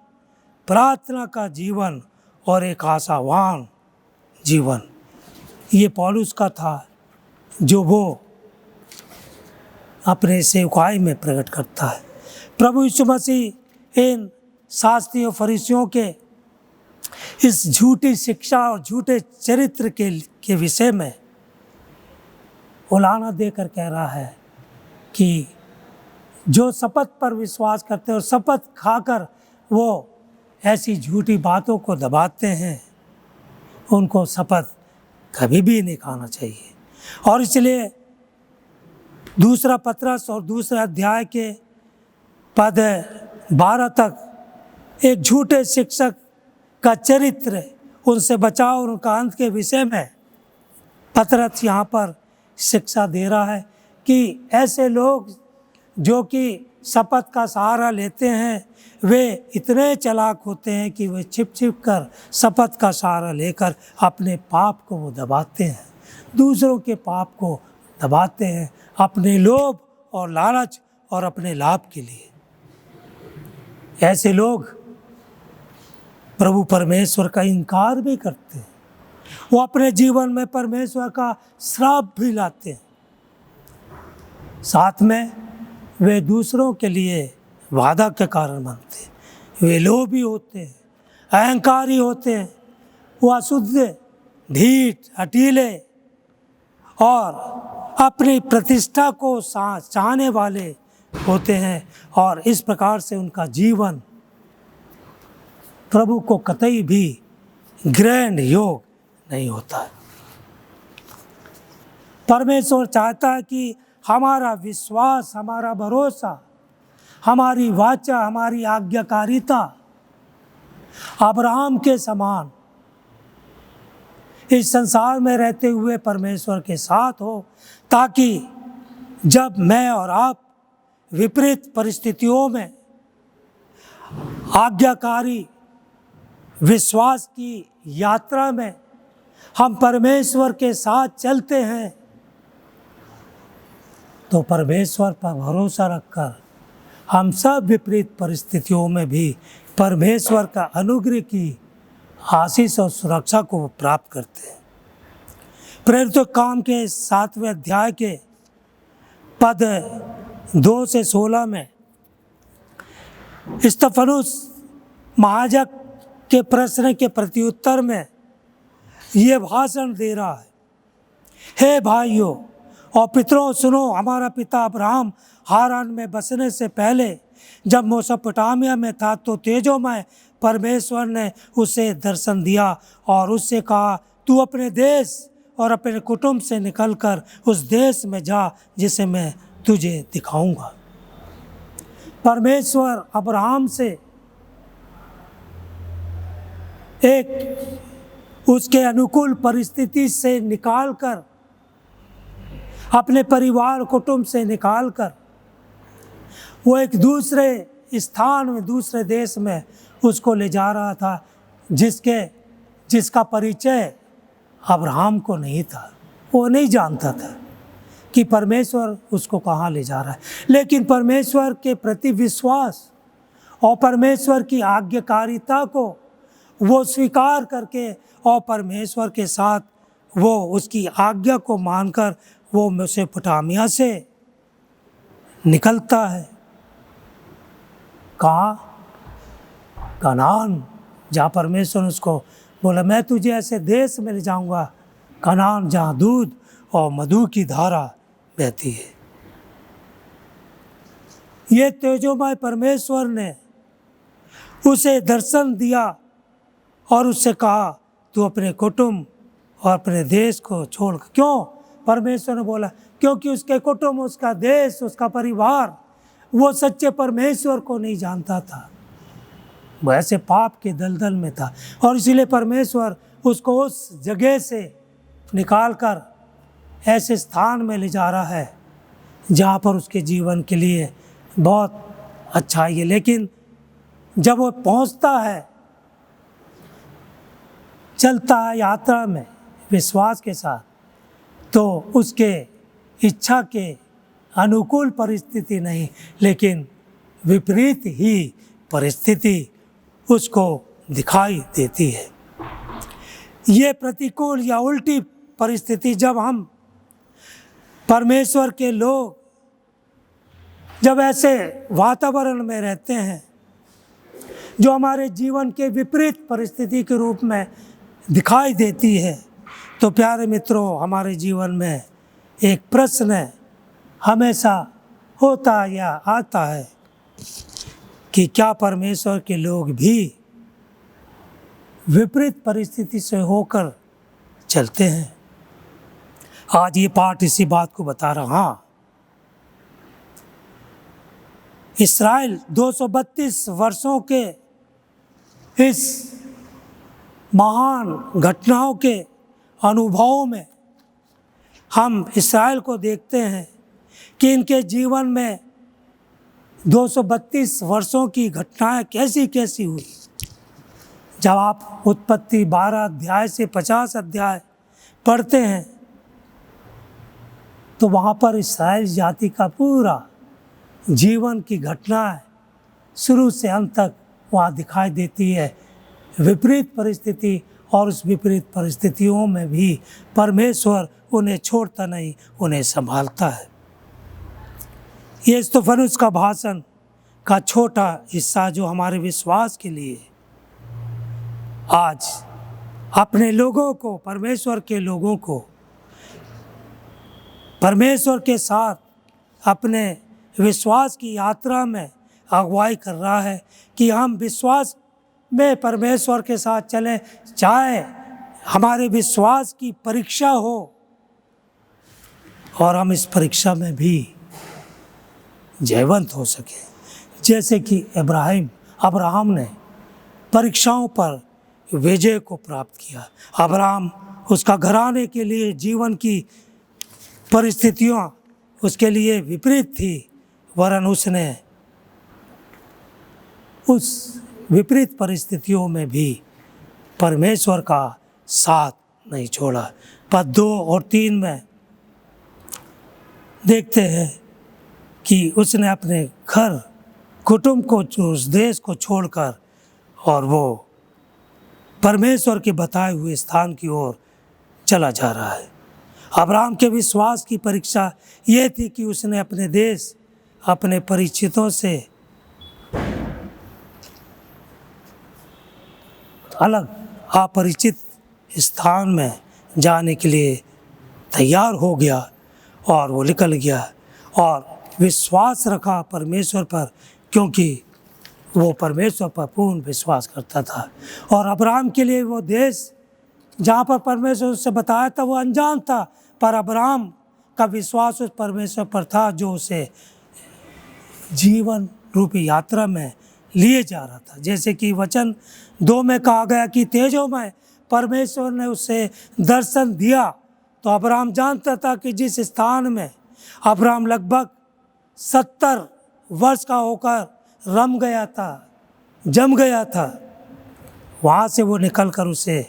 प्रार्थना का जीवन और एक आशावान जीवन, ये पौलुस का था जो वो अपने सेवकाई में प्रकट करता है। प्रभु यीशु मसीह इन शास्त्रियों फरीसियों के इस झूठी शिक्षा और झूठे चरित्र के विषय में उलाहना देकर कह रहा है कि जो शपथ पर विश्वास करते हैं और शपथ खाकर वो ऐसी झूठी बातों को दबाते हैं, उनको शपथ कभी भी नहीं खाना चाहिए। और इसलिए दूसरा पत्रस और दूसरे अध्याय के पद 12 तक एक झूठे शिक्षक का चरित्र, उनसे बचाव और उनका अंत के विषय में पत्रस यहाँ पर शिक्षा दे रहा है कि ऐसे लोग जो कि शपथ का सहारा लेते हैं, वे इतने चालाक होते हैं कि वे छिप छिप कर शपथ का सहारा लेकर अपने पाप को वो दबाते हैं, दूसरों के पाप को दबाते हैं, अपने लोभ और लालच और अपने लाभ के लिए। ऐसे लोग प्रभु परमेश्वर का इनकार भी करते हैं, वो अपने जीवन में परमेश्वर का श्राप भी लाते हैं, साथ में वे दूसरों के लिए वादा के कारण बनते हैं। वे लोभी होते हैं, अहंकारी होते हैं, वो अशुद्ध, ढीठ, हठीले और अपनी प्रतिष्ठा को चाहने वाले होते हैं, और इस प्रकार से उनका जीवन प्रभु को कतई भी ग्रहण योग्य नहीं होता है। परमेश्वर चाहता है कि हमारा विश्वास, हमारा भरोसा, हमारी वाचा, हमारी आज्ञाकारिता अब्राहम के समान इस संसार में रहते हुए परमेश्वर के साथ हो, ताकि जब मैं और आप विपरीत परिस्थितियों में आज्ञाकारी विश्वास की यात्रा में हम परमेश्वर के साथ चलते हैं, तो परमेश्वर पर भरोसा रखकर हम सब विपरीत परिस्थितियों में भी परमेश्वर का अनुग्रह की आशीष और सुरक्षा को प्राप्त करते हैं। प्रेरितों काम के 7वें अध्याय के पद 2 से 16 में स्तफनुस महायाजक के प्रश्न के प्रत्युत्तर में ये भाषण दे रहा है, हे भाइयों और पितरों सुनो, हमारा पिता अब्राहम हारान में बसने से पहले जब मेसोपोटामिया में था तो तेजोमय परमेश्वर ने उसे दर्शन दिया और उससे कहा, तू अपने देश और अपने कुटुंब से निकलकर उस देश में जा जिसे मैं तुझे दिखाऊंगा। परमेश्वर अब्राहम से एक उसके अनुकूल परिस्थिति से निकालकर, अपने परिवार कुटुंब से निकालकर वो एक दूसरे स्थान में, दूसरे देश में उसको ले जा रहा था, जिसका परिचय अब्राहम को नहीं था। वो नहीं जानता था कि परमेश्वर उसको कहाँ ले जा रहा है, लेकिन परमेश्वर के प्रति विश्वास और परमेश्वर की आज्ञाकारिता को वो स्वीकार करके और परमेश्वर के साथ वो उसकी आज्ञा को मानकर वो मेसोपोटामिया से निकलता है। कहाँ? कनान, जहाँ परमेश्वर उसको बोला, मैं तुझे ऐसे देश में ले जाऊँगा, कनान, जहाँ दूध और मधु की धारा बहती है। ये तेजोमय परमेश्वर ने उसे दर्शन दिया और उससे कहा, तू अपने कुटुंब और अपने देश को छोड़। क्यों? परमेश्वर ने बोला, क्योंकि उसके कुटुंब, उसका देश, उसका परिवार वो सच्चे परमेश्वर को नहीं जानता था, वो ऐसे पाप के दलदल में था। और इसीलिए परमेश्वर उसको उस जगह से निकालकर ऐसे स्थान में ले जा रहा है जहाँ पर उसके जीवन के लिए बहुत अच्छा है। लेकिन जब वो पहुँचता है, चलता है यात्रा में विश्वास के साथ, तो उसके इच्छा के अनुकूल परिस्थिति नहीं, लेकिन विपरीत ही परिस्थिति उसको दिखाई देती है। ये प्रतिकूल या उल्टी परिस्थिति जब हम परमेश्वर के लोग जब ऐसे वातावरण में रहते हैं जो हमारे जीवन के विपरीत परिस्थिति के रूप में दिखाई देती है, तो प्यारे मित्रों, हमारे जीवन में एक प्रश्न हमेशा होता या आता है कि क्या परमेश्वर के लोग भी विपरीत परिस्थिति से होकर चलते हैं? आज ये पाठ इसी बात को बता रहा। इस्राएल 232 वर्षों के इस महान घटनाओं के अनुभवों में हम इस्राएल को देखते हैं कि इनके जीवन में 232 वर्षों की घटनाएं कैसी कैसी हुई। जब आप उत्पत्ति 12 अध्याय से 50 अध्याय पढ़ते हैं तो वहाँ पर इस्राएल जाति का पूरा जीवन की घटनाएं शुरू से अंत तक वहाँ दिखाई देती है। विपरीत परिस्थिति, और उस विपरीत परिस्थितियों में भी परमेश्वर उन्हें छोड़ता नहीं, उन्हें संभालता है। ये स्तफनुस का भाषण का छोटा हिस्सा जो हमारे विश्वास के लिए आज अपने लोगों को, परमेश्वर के लोगों को परमेश्वर के साथ अपने विश्वास की यात्रा में अगुवाई कर रहा है कि हम विश्वास में परमेश्वर के साथ चलें, चाहे हमारे विश्वास की परीक्षा हो और हम इस परीक्षा में भी जयवंत हो सके। जैसे कि अब्राहम ने परीक्षाओं पर विजय को प्राप्त किया। अब्राहम, उसका घराने के लिए जीवन की परिस्थितियाँ उसके लिए विपरीत थी, वरन उसने उस विपरीत परिस्थितियों में भी परमेश्वर का साथ नहीं छोड़ा। पद 2 और 3 में देखते हैं कि उसने अपने घर कुटुंब को, उस देश को छोड़कर और वो परमेश्वर के बताए हुए स्थान की ओर चला जा रहा है। अब्राहम के विश्वास की परीक्षा ये थी कि उसने अपने देश, अपने परिचितों से अलग अपरिचित स्थान में जाने के लिए तैयार हो गया और वो निकल गया और विश्वास रखा परमेश्वर पर, क्योंकि वो परमेश्वर पर पूर्ण विश्वास करता था। और अब्राहम के लिए वो देश जहाँ पर परमेश्वर उससे बताया था वो अनजान था, पर अब्राहम का विश्वास उस परमेश्वर पर था जो उसे जीवन रूपी यात्रा में लिए जा रहा था। जैसे कि वचन 2 में कहा गया कि तेजोमय परमेश्वर ने उसे दर्शन दिया, तो अब्राहम जानता था कि जिस स्थान में अब्राहम लगभग 70 वर्ष का होकर रम गया था, जम गया था, वहाँ से वो निकल कर उसे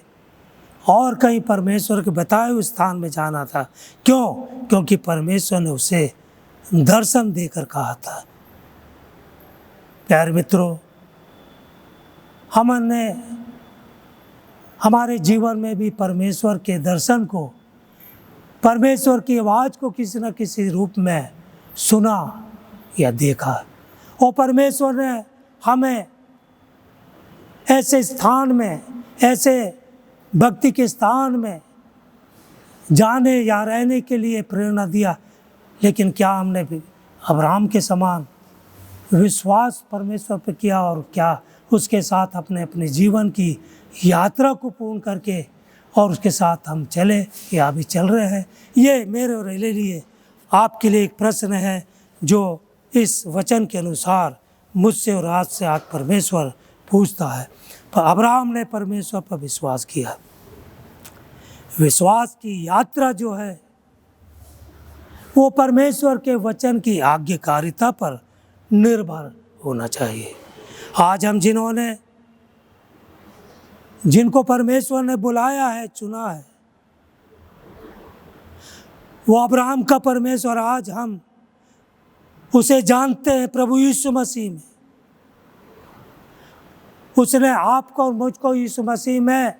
और कहीं परमेश्वर के बताए हुए स्थान में जाना था। क्यों? क्योंकि परमेश्वर ने उसे दर्शन देकर कहा था। प्यारे मित्रों, हमने हमारे जीवन में भी परमेश्वर के दर्शन को, परमेश्वर की आवाज़ को किसी न किसी रूप में सुना या देखा, और परमेश्वर ने हमें ऐसे स्थान में, ऐसे भक्ति के स्थान में जाने या रहने के लिए प्रेरणा दिया। लेकिन क्या हमने भी अब्राहम के समान विश्वास परमेश्वर पर किया और क्या उसके साथ अपने जीवन की यात्रा को पूर्ण करके और उसके साथ हम चले या अभी चल रहे हैं? ये मेरे और लिए आपके लिए एक प्रश्न है जो इस वचन के अनुसार मुझसे और आज से आज परमेश्वर पूछता है। पर अब्राहम ने परमेश्वर पर विश्वास किया। विश्वास की यात्रा जो है वो परमेश्वर के वचन की आज्ञाकारिता पर निर्भर होना चाहिए। आज हम जिनको परमेश्वर ने बुलाया है, चुना है, वो अब्राहम का परमेश्वर, आज हम उसे जानते हैं प्रभु यीशु मसीह में। उसने आपको और मुझको यीशु मसीह में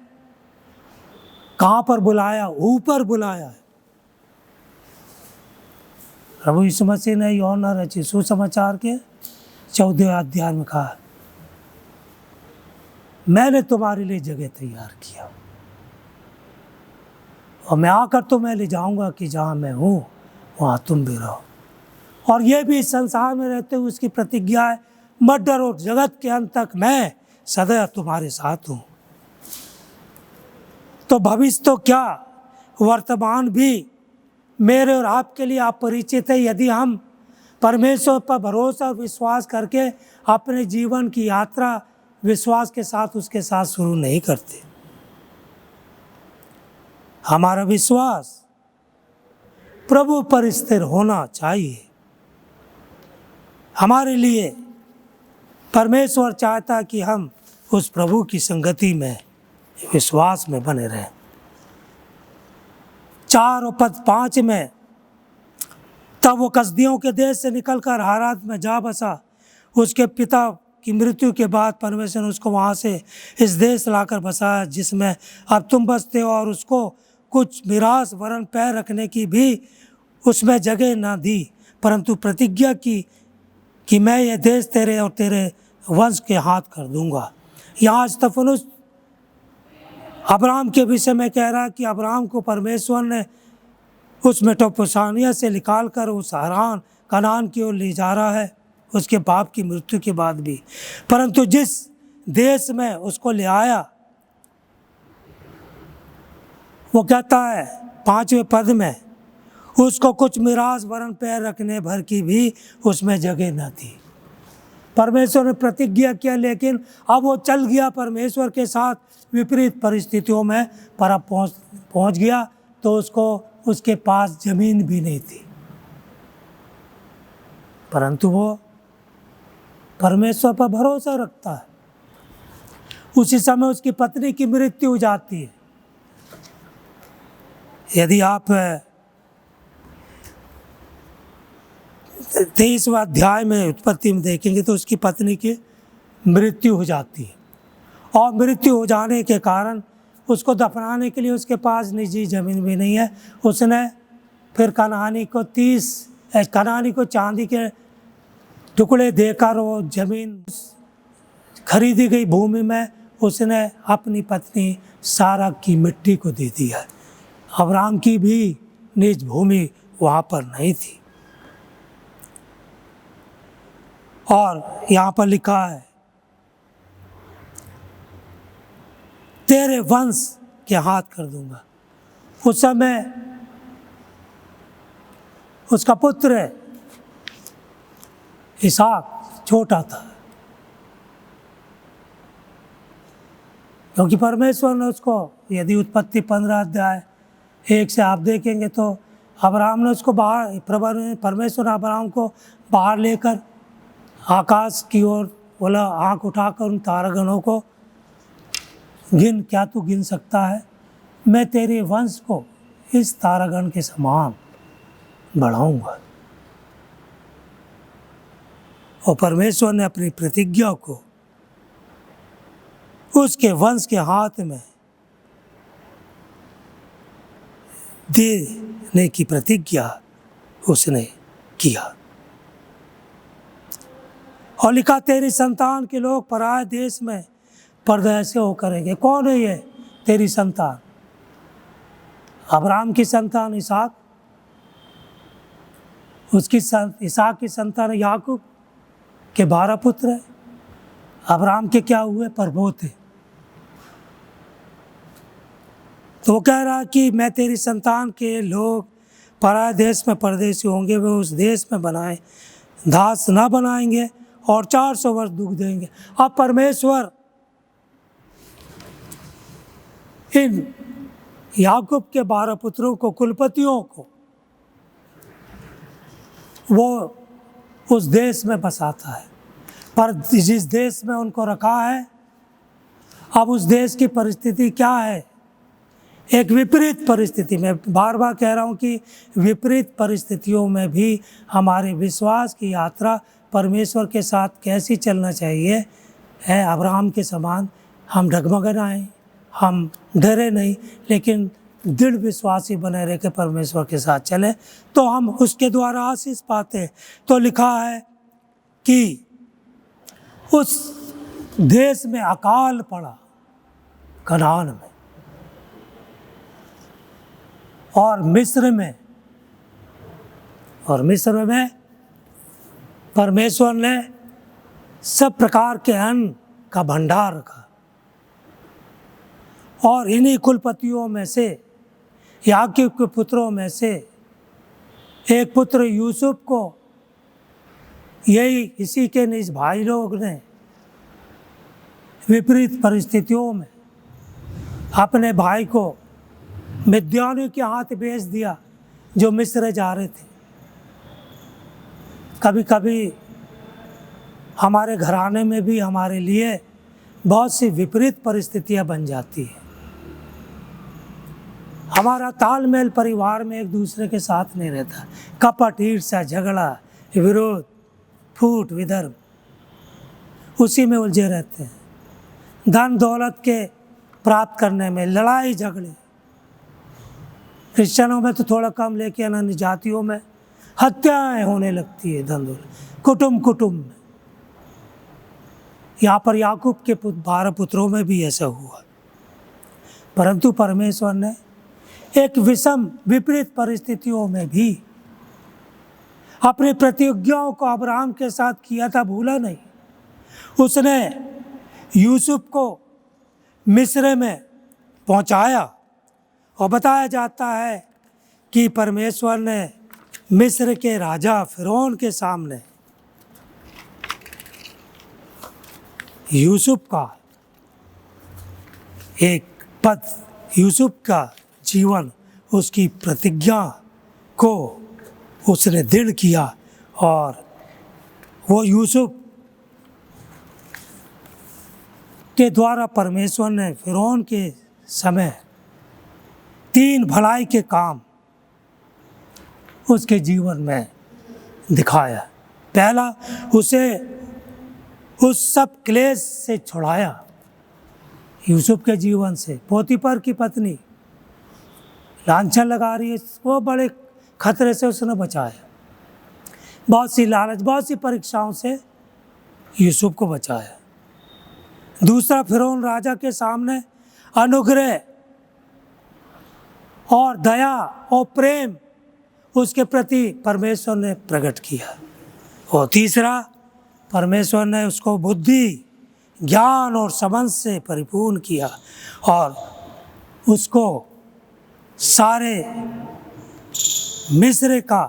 कहाँ पर बुलाया? ऊपर बुलाया है। प्रभु यीशु मसीह ने यूहन्ना रचित सुसमाचार के 14वें अध्याय में कहा, मैंने तुम्हारे लिए जगह तैयार किया और मैं आकर तुम्हें ले जाऊंगा कि जहाँ मैं हूँ वहाँ तुम भी रहो। और ये भी इस संसार में रहते हुए उसकी प्रतिज्ञा है, मत डरो, जगत के अंत तक मैं सदैव तुम्हारे साथ हूँ। तो भविष्य तो क्या, वर्तमान भी मेरे और आपके लिए अपरिचित है यदि हम परमेश्वर पर भरोसा और विश्वास करके अपने जीवन की यात्रा विश्वास के साथ उसके साथ शुरू नहीं करते। हमारा विश्वास प्रभु पर स्थिर होना चाहिए। हमारे लिए परमेश्वर चाहता कि हम उस प्रभु की संगति में, विश्वास में बने रहें। 4 और पद 5 में, तब वो कसदियों के देश से निकलकर हारात में जा बसा। उसके पिता की मृत्यु के बाद परमेश्वर ने उसको वहाँ से इस देश लाकर बसाया जिसमें अब तुम बसते हो, और उसको कुछ मिरास वरन पैर रखने की भी उसमें जगह ना दी, परंतु प्रतिज्ञा की कि मैं ये देश तेरे और तेरे वंश के हाथ कर दूंगा। यहाँ स्तिफनुस अब्राहम के विषय में कह रहा है कि अब्राहम को परमेश्वर ने उस मेसोपोटामिया से निकाल कर उस हारान कनान की ओर ले जा रहा है, उसके बाप की मृत्यु के बाद भी। परंतु जिस देश में उसको ले आया, वो कहता है 5वें पद में, उसको कुछ मिरास वरन पैर रखने भर की भी उसमें जगह न थी। परमेश्वर ने प्रतिज्ञा किया, लेकिन अब वो चल गया परमेश्वर के साथ विपरीत परिस्थितियों में, पर अब पहुँच गया तो उसको उसके पास जमीन भी नहीं थी। परंतु वो परमेश्वर पर भरोसा रखता है। उसी समय उसकी पत्नी की मृत्यु हो जाती है। यदि आप 23वां अध्याय में उत्पत्ति में देखेंगे तो उसकी पत्नी की मृत्यु हो जाती है, और मृत्यु हो जाने के कारण उसको दफनाने के लिए उसके पास निजी ज़मीन भी नहीं है। उसने फिर कनानी को चांदी के टुकड़े देकर वो ज़मीन खरीदी गई भूमि में उसने अपनी पत्नी सारा की मिट्टी को दे दिया। अब्राहम की भी निज भूमि वहाँ पर नहीं थी। और यहाँ पर लिखा है, तेरे वंश के हाथ कर दूंगा। उस समय उसका पुत्र इसहाक छोटा था, क्योंकि परमेश्वर ने उसको, यदि उत्पत्ति 15 अध्याय 1 से आप देखेंगे तो अब्राहम ने उसको बाहर, परमेश्वर ने अब्राहम को बाहर लेकर आकाश की ओर बोला, आँख उठाकर उन तारागणों को गिन, क्या तू गिन सकता है? मैं तेरे वंश को इस तारागण के समान बढ़ाऊंगा। और परमेश्वर ने अपनी प्रतिज्ञा को उसके वंश के हाथ में देने की प्रतिज्ञा उसने किया। और लिखा, तेरी संतान के लोग पराये देश में परदेसी हो करेंगे। कौन है ये तेरी संतान? अब्राहम की संतान इसहाक, उसकी इसहाक की संतान याकूब के 12 पुत्र हैं। अब्राहम के क्या हुए? प्रभु थे। तो वो कह रहा कि मैं तेरी संतान के लोग पराये देश में परदेसी होंगे, वे उस देश में बनाए दास ना बनाएंगे और 400 वर्ष दुख देंगे। अब परमेश्वर इन याकूब के 12 पुत्रों को, कुलपतियों को, वो उस देश में बसाता है। पर जिस देश में उनको रखा है, अब उस देश की परिस्थिति क्या है? एक विपरीत परिस्थिति में, बार बार कह रहा हूँ कि विपरीत परिस्थितियों में भी हमारे विश्वास की यात्रा परमेश्वर के साथ कैसी चलना चाहिए है। अब्राहम के समान हम डगमग न आए, हम डरे नहीं, लेकिन दृढ़ विश्वासी बने रह के परमेश्वर के साथ चले तो हम उसके द्वारा आशीष पाते। तो लिखा है कि उस देश में अकाल पड़ा, कनान में और मिस्र में परमेश्वर ने सब प्रकार के अन्न का भंडार रखा। और इन्हीं कुलपतियों में से, याकूब के पुत्रों में से एक पुत्र यूसुफ को इसी के निज भाई लोग ने विपरीत परिस्थितियों में अपने भाई को मिद्यानियों के हाथ बेच दिया, जो मिस्र जा रहे थे। कभी कभी हमारे घराने में भी हमारे लिए बहुत सी विपरीत परिस्थितियां बन जाती हैं। हमारा तालमेल परिवार में एक दूसरे के साथ नहीं रहता। कपट, ईर्ष्या, झगड़ा, विरोध, फूट, विधर्म, उसी में उलझे रहते हैं। धन दौलत के प्राप्त करने में लड़ाई झगड़े, क्रिश्चियनों में तो थोड़ा कम, लेकिन अन्य जातियों में हत्याएं होने लगती है। धन दौलत, कुटुंब में। यहाँ पर याकूब के 12 पुत्रों में भी ऐसा हुआ। परंतु परमेश्वर ने एक विषम विपरीत परिस्थितियों में भी अपनी प्रतिज्ञाओं को अब्राहम के साथ किया था, भूला नहीं। उसने यूसुफ को मिस्र में पहुंचाया और बताया जाता है कि परमेश्वर ने मिस्र के राजा फिरौन के सामने यूसुफ का एक पद, यूसुफ का जीवन, उसकी प्रतिज्ञा को उसने दृढ़ किया। और वो यूसुफ के द्वारा परमेश्वर ने फिरौन के समय 3 भलाई के काम उसके जीवन में दिखाया। पहला, उसे उस सब क्लेश से छुड़ाया। यूसुफ के जीवन से पोतीफर की पत्नी लांछन लगा रही है, वो बड़े खतरे से उसने बचाया। बहुत सी लालच, बहुत सी परीक्षाओं से यूसुफ को बचाया। दूसरा, फिरौन राजा के सामने अनुग्रह और दया और प्रेम उसके प्रति परमेश्वर ने प्रकट किया। और तीसरा, परमेश्वर ने उसको बुद्धि, ज्ञान और समझ से परिपूर्ण किया और उसको सारे मिस्र का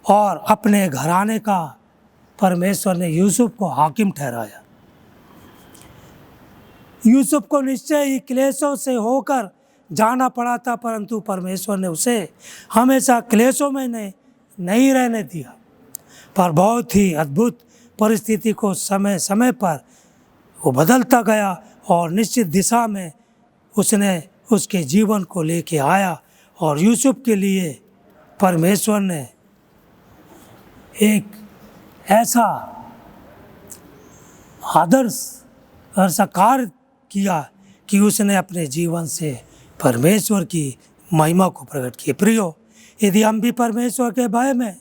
और अपने घराने का परमेश्वर ने यूसुफ को हाकिम ठहराया। यूसुफ को निश्चय ही क्लेशों से होकर जाना पड़ा था, परंतु परमेश्वर ने उसे हमेशा क्लेशों में नहीं रहने दिया, पर बहुत ही अद्भुत परिस्थिति को समय समय पर वो बदलता गया और निश्चित दिशा में उसने उसके जीवन को लेके आया। और यूसुफ के लिए परमेश्वर ने एक ऐसा आदर्श ऐसा कार्य किया कि उसने अपने जीवन से परमेश्वर की महिमा को प्रकट किया। प्रियो, यदि हम भी परमेश्वर के भय में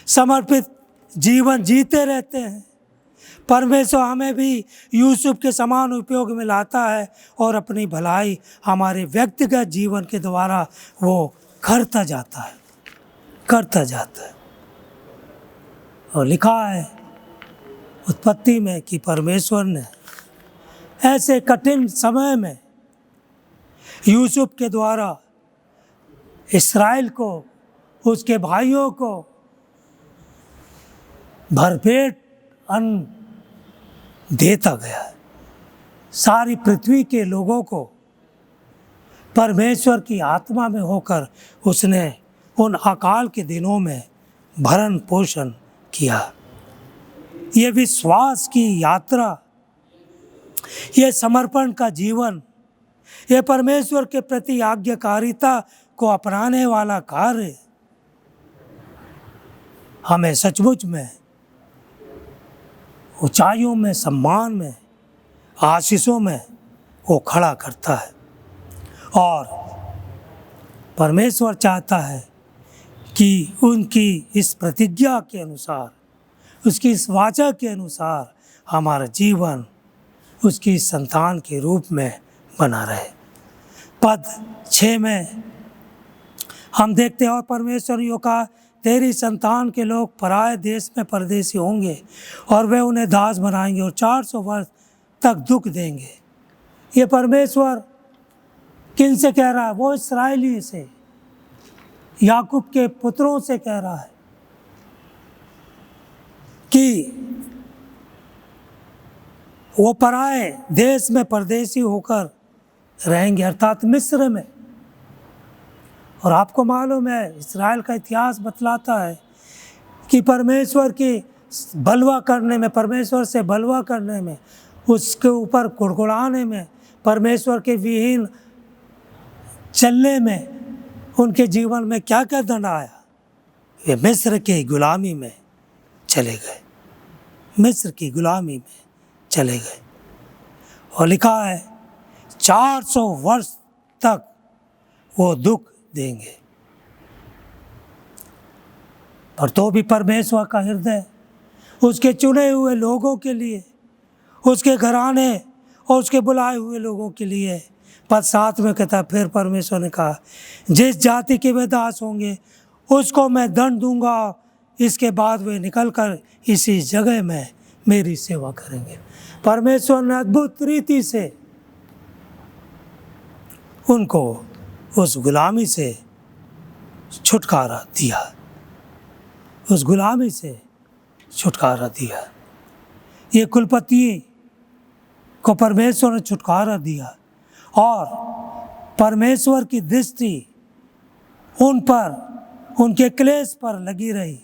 समर्पित जीवन जीते रहते हैं, परमेश्वर हमें भी यूसुफ के समान उपयोग में लाता है और अपनी भलाई हमारे व्यक्तिगत जीवन के द्वारा वो करता जाता है। और लिखा है उत्पत्ति में कि परमेश्वर ने ऐसे कठिन समय में यूसुफ के द्वारा इस्राएल को, उसके भाइयों को भरपेट अन्न देता गया। सारी पृथ्वी के लोगों को परमेश्वर की आत्मा में होकर उसने उन अकाल के दिनों में भरण पोषण किया। ये विश्वास की यात्रा, ये समर्पण का जीवन, ये परमेश्वर के प्रति आज्ञाकारिता को अपनाने वाला कार्य हमें सचमुच में ऊंचाइयों में, सम्मान में, आशीषों में वो खड़ा करता है। और परमेश्वर चाहता है कि उनकी इस प्रतिज्ञा के अनुसार, उसकी इस वाचा के अनुसार हमारा जीवन उसकी संतान के रूप में बना रहे। पद 6 में हम देखते हैं, और परमेश्वर ने कहा, तेरी संतान के लोग पराए देश में परदेसी होंगे और वे उन्हें दास बनाएंगे और 400 वर्ष तक दुख देंगे। ये परमेश्वर किन से कह रहा है? वो इस्राएली से, याकूब के पुत्रों से कह रहा है कि वो पराए देश में परदेसी होकर रहेंगे, अर्थात मिस्र में। और आपको मालूम है, इस्राएल का इतिहास बतलाता है कि परमेश्वर की बलवा करने में, परमेश्वर से बलवा करने में, उसके ऊपर कुड़कुड़ाने में, परमेश्वर के विहीन चलने में उनके जीवन में क्या क्या दंड आया। वे मिस्र की गुलामी में चले गए, मिस्र की गुलामी में चले गए। और लिखा है 400 वर्ष तक वो दुख देंगे। पर तो भी परमेश्वर का हृदय उसके चुने हुए लोगों के लिए, उसके घराने और उसके बुलाए हुए लोगों के लिए। पद 7 में कहता, फिर परमेश्वर ने कहा, जिस जाति के वे दास होंगे उसको मैं दंड दूंगा, इसके बाद वे निकलकर इसी जगह में मेरी सेवा करेंगे। परमेश्वर ने अद्भुत रीति से उनको उस गुलामी से छुटकारा दिया, उस गुलामी से छुटकारा दिया। ये कुलपति को परमेश्वर ने छुटकारा दिया और परमेश्वर की दृष्टि उन पर, उनके क्लेश पर लगी रही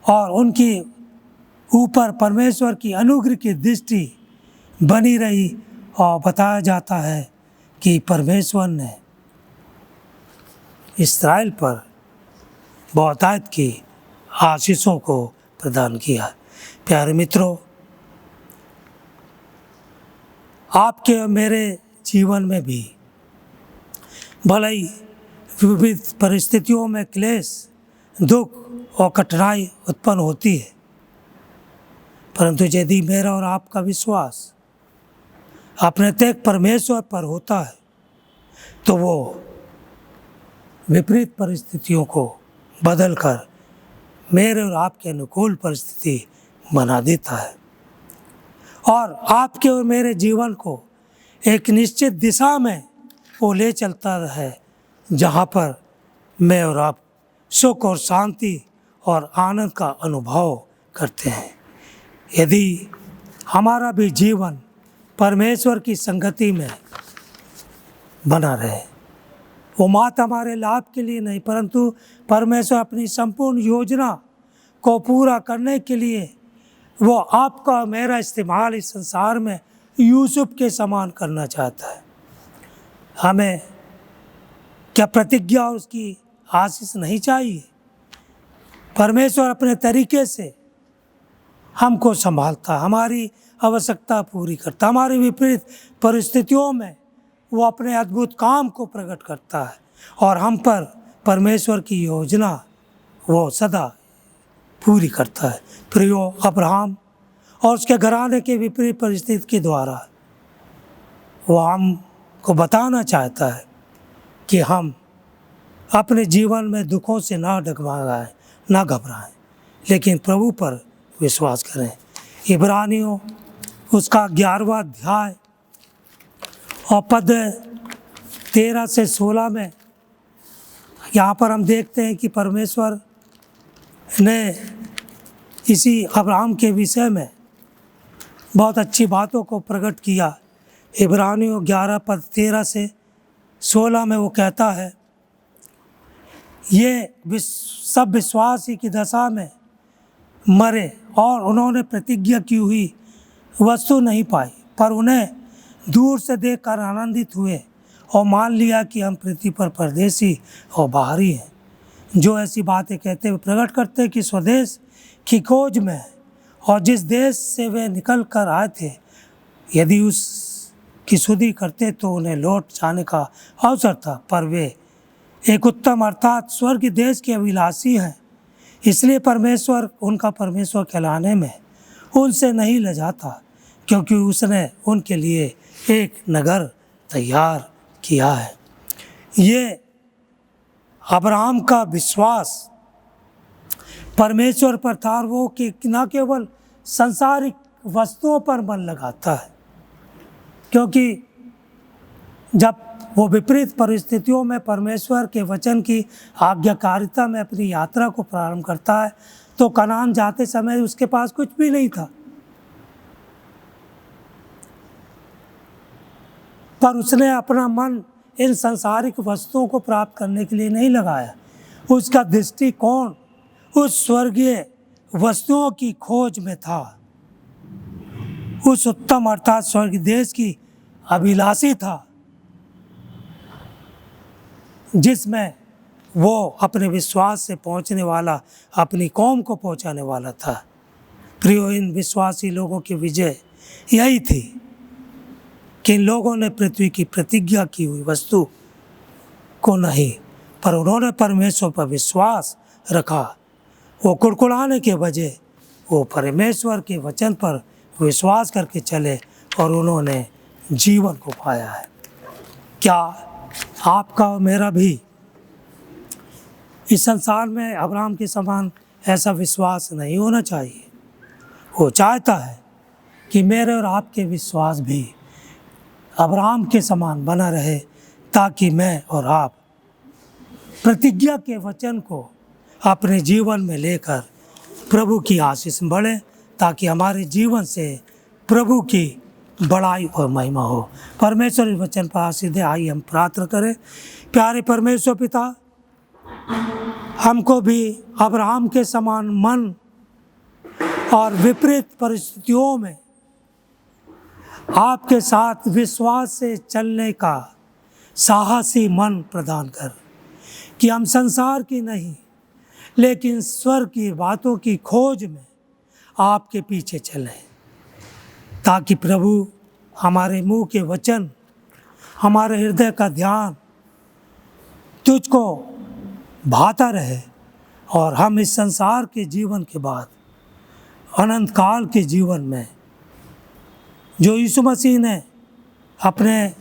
और उनकी ऊपर परमेश्वर की अनुग्रह की दृष्टि बनी रही। और बताया जाता है कि परमेश्वर ने इस्राएल पर बहुतायत की आशीषों को प्रदान किया। प्यारे मित्रों, आपके और मेरे जीवन में भी भले ही विविध परिस्थितियों में क्लेश, दुख और कठिनाई उत्पन्न होती है, परंतु यदि मेरा और आपका विश्वास अपने त्याग परमेश्वर पर होता है तो वो विपरीत परिस्थितियों को बदलकर मेरे और आपके अनुकूल परिस्थिति बना देता है और आपके और मेरे जीवन को एक निश्चित दिशा में वो ले चलता है जहाँ पर मैं और आप सुख और शांति और आनंद का अनुभव करते हैं। यदि हमारा भी जीवन परमेश्वर की संगति में बना रहे, वो मात्र हमारे लाभ के लिए नहीं परंतु परमेश्वर अपनी संपूर्ण योजना को पूरा करने के लिए वो आपका मेरा इस्तेमाल इस संसार में यूसुफ के समान करना चाहता है। हमें क्या प्रतिज्ञा और उसकी आशीष नहीं चाहिए? परमेश्वर अपने तरीके से हमको संभालता, हमारी आवश्यकता पूरी करता, हमारी विपरीत परिस्थितियों में वो अपने अद्भुत काम को प्रकट करता है और हम पर परमेश्वर की योजना वो सदा पूरी करता है। प्रियो, अब्राहम और उसके घराने के विपरीत परिस्थिति के द्वारा वो हमको बताना चाहता है कि हम अपने जीवन में दुखों से ना डगमगाएं, ना घबराएं, लेकिन प्रभु पर विश्वास करें। इब्रानियों उसका 11वां अध्याय और पद 13 से 16 में यहाँ पर हम देखते हैं कि परमेश्वर ने इसी अब्राहम के विषय में बहुत अच्छी बातों को प्रकट किया। इब्रानियों 11 पद 13 से 16 में वो कहता है, ये सब विश्वासी की दशा में मरे और उन्होंने प्रतिज्ञा की हुई वस्तु नहीं पाई, पर उन्हें दूर से देखकर आनंदित हुए और मान लिया कि हम पृथ्वी पर परदेसी और बाहरी हैं। जो ऐसी बातें कहते हुए प्रकट करते हैं कि स्वदेश की खोज में और जिस देश से वे निकल कर आए थे यदि उसकी सुधि करते तो उन्हें लौट जाने का अवसर था, पर वे एक उत्तम अर्थात स्वर्ग देश के अभिलाषी हैं। इसलिए परमेश्वर उनका परमेश्वर कहलाने में उनसे नहीं लजाता, क्योंकि उसने उनके लिए एक नगर तैयार किया है। ये अब्राहम का विश्वास परमेश्वर पर था और वो कि न केवल सांसारिक वस्तुओं पर मन लगाता है, क्योंकि जब वो विपरीत परिस्थितियों में परमेश्वर के वचन की आज्ञाकारिता में अपनी यात्रा को प्रारंभ करता है तो कनान जाते समय उसके पास कुछ भी नहीं था, पर उसने अपना मन इन सांसारिक वस्तुओं को प्राप्त करने के लिए नहीं लगाया। उसका दृष्टिकोण उस स्वर्गीय वस्तुओं की खोज में था, उस उत्तम अर्थात स्वर्ग देश की अभिलाषी था जिसमें वो अपने विश्वास से पहुंचने वाला, अपनी कौम को पहुंचाने वाला था। प्रियो, इन विश्वासी लोगों की विजय यही थी कि इन लोगों ने पृथ्वी की प्रतिज्ञा की हुई वस्तु को नहीं, पर उन्होंने परमेश्वर पर विश्वास रखा। वो कुड़कुड़ाने के बजाय वो परमेश्वर के वचन पर विश्वास करके चले और उन्होंने जीवन को पाया है। क्या आपका और मेरा भी इस संसार में अब्राहम के समान ऐसा विश्वास नहीं होना चाहिए? वो चाहता है कि मेरे और आपके विश्वास भी अब्राहम के समान बना रहे, ताकि मैं और आप प्रतिज्ञा के वचन को अपने जीवन में लेकर प्रभु की आशीष बढ़े, ताकि हमारे जीवन से प्रभु की बड़ाई और महिमा हो। परमेश्वर इस वचन पर आशीष दे। आइए हम प्रार्थना करें। प्यारे परमेश्वर पिता, हमको भी अब्राहम के समान मन और विपरीत परिस्थितियों में आपके साथ विश्वास से चलने का साहसी मन प्रदान कर, कि हम संसार की नहीं लेकिन स्वर्ग की बातों की खोज में आपके पीछे चलें, ताकि प्रभु हमारे मुंह के वचन, हमारे हृदय का ध्यान तुझको भाता रहे और हम इस संसार के जीवन के बाद अनंत काल के जीवन में जो यीशु मसीह ने अपने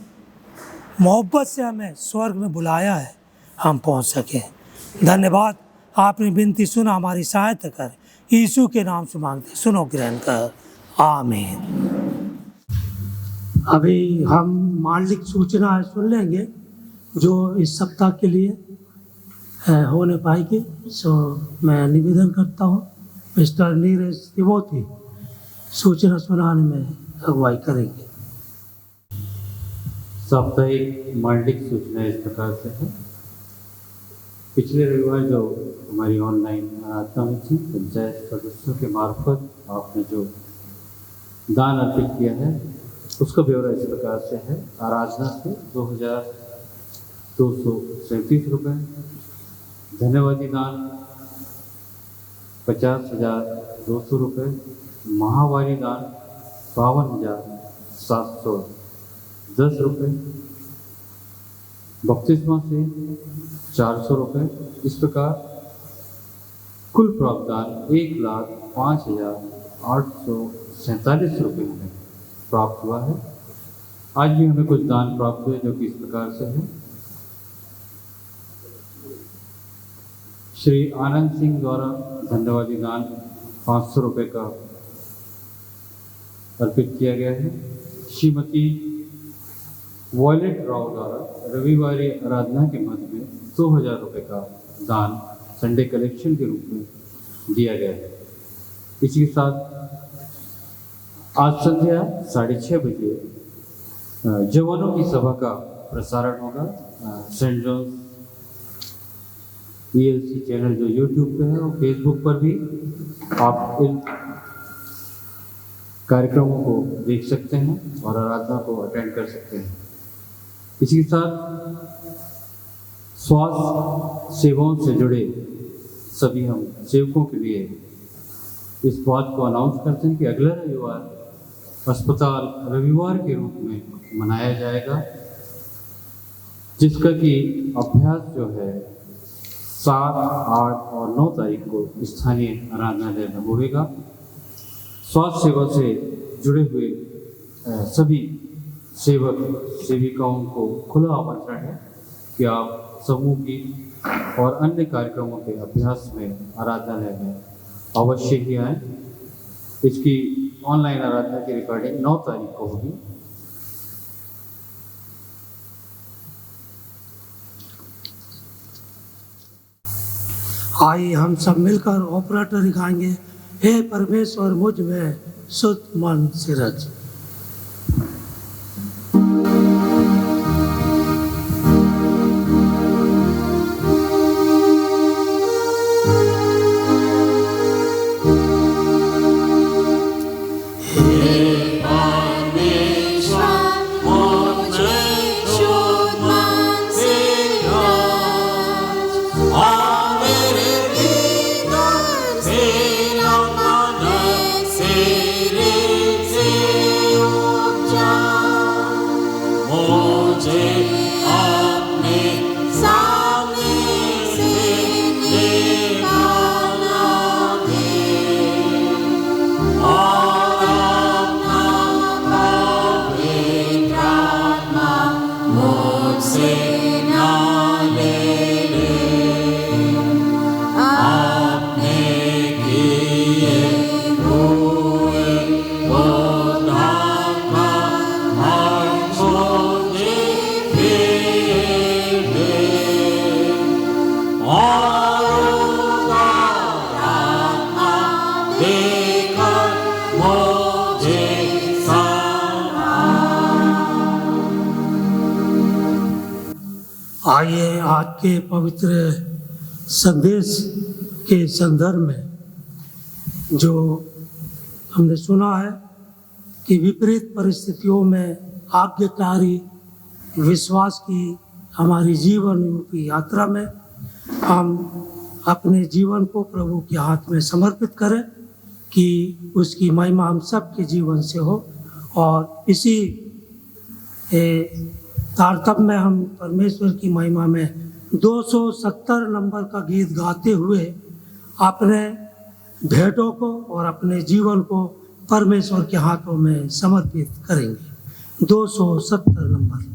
मोहब्बत से हमें स्वर्ग में बुलाया है, हम पहुंच सकें। धन्यवाद, आपने विनती सुना, हमारी सहायता कर। यीशु के नाम से मांगते, सुनो ग्रहण कर, आमीन। अभी हम मालिक सूचना सुन लेंगे जो इस सप्ताह के लिए होने पाएगी। मैं निवेदन करता हूँ मिस्टर नीरज तिमोथी सूचना सुनाने में अगुवाई करेंगे। साप्ताहिक मांडलिक सूचना इस प्रकार से है। पिछले रविवार जो हमारी ऑनलाइन आराधना में थी, पंचायत सदस्यों के मार्फत आपने जो दान अर्पित किया है उसका ब्यौरा इस प्रकार से है। आराधना से 2237 रुपये, धन्यवादी दान 50,200 रुपये, महावारी दान 52,710 रुपये, बपतिस्मा से 400 रुपये। इस प्रकार कुल प्रावधान 1,05,847 रुपये में प्राप्त हुआ है। आज भी हमें कुछ दान प्राप्त हुए जो कि इस प्रकार से है। श्री आनंद सिंह द्वारा धन्यवादी दान 500 रुपये का अर्पित किया गया है। श्रीमती वॉयलेट राव द्वारा रविवारी आराधना के मध्य में 2,000 रुपये का दान संडे कलेक्शन के रूप में दिया गया है। इसी के साथ आज संध्या 6:30 बजे जवानों की सभा का प्रसारण होगा। सेंट जॉन्स ELC चैनल जो यूट्यूब पे है और फेसबुक पर भी आप इन कार्यक्रमों को देख सकते हैं और आराधना को अटेंड कर सकते हैं। इसी के साथ स्वास्थ्य सेवाओं से जुड़े सभी हम सेवकों के लिए इस बात को अनाउंस करते हैं कि अगला रविवार अस्पताल रविवार के रूप में मनाया जाएगा, जिसका कि अभ्यास जो है 7, 8 और 9 तारीख को स्थानीय आराधनालय में होगा। स्वास्थ्य सेवा से जुड़े हुए सभी सेवक सेविकाओं को खुला आमंत्रण है कि आप समूह की और अन्य कार्यक्रमों के अभ्यास में आराधनालय में अवश्य ही आएँ। इसकी ऑनलाइन आराधना की रिकॉर्डिंग 9 तारीख को होगी। आइए हम सब मिलकर ऑपरेटर गाएंगे, हे परमेश्वर मुझ में शुद्ध मन से रच। आइए आज के पवित्र संदेश के संदर्भ में जो हमने सुना है कि विपरीत परिस्थितियों में आज्ञाकारी विश्वास की हमारी जीवन की यात्रा में हम अपने जीवन को प्रभु के हाथ में समर्पित करें कि उसकी महिमा हम सब के जीवन से हो। और इसी तारतम्य में हम परमेश्वर की महिमा में 270 नंबर का गीत गाते हुए अपने भेंटों को और अपने जीवन को परमेश्वर के हाथों में समर्पित करेंगे। 270 नंबर।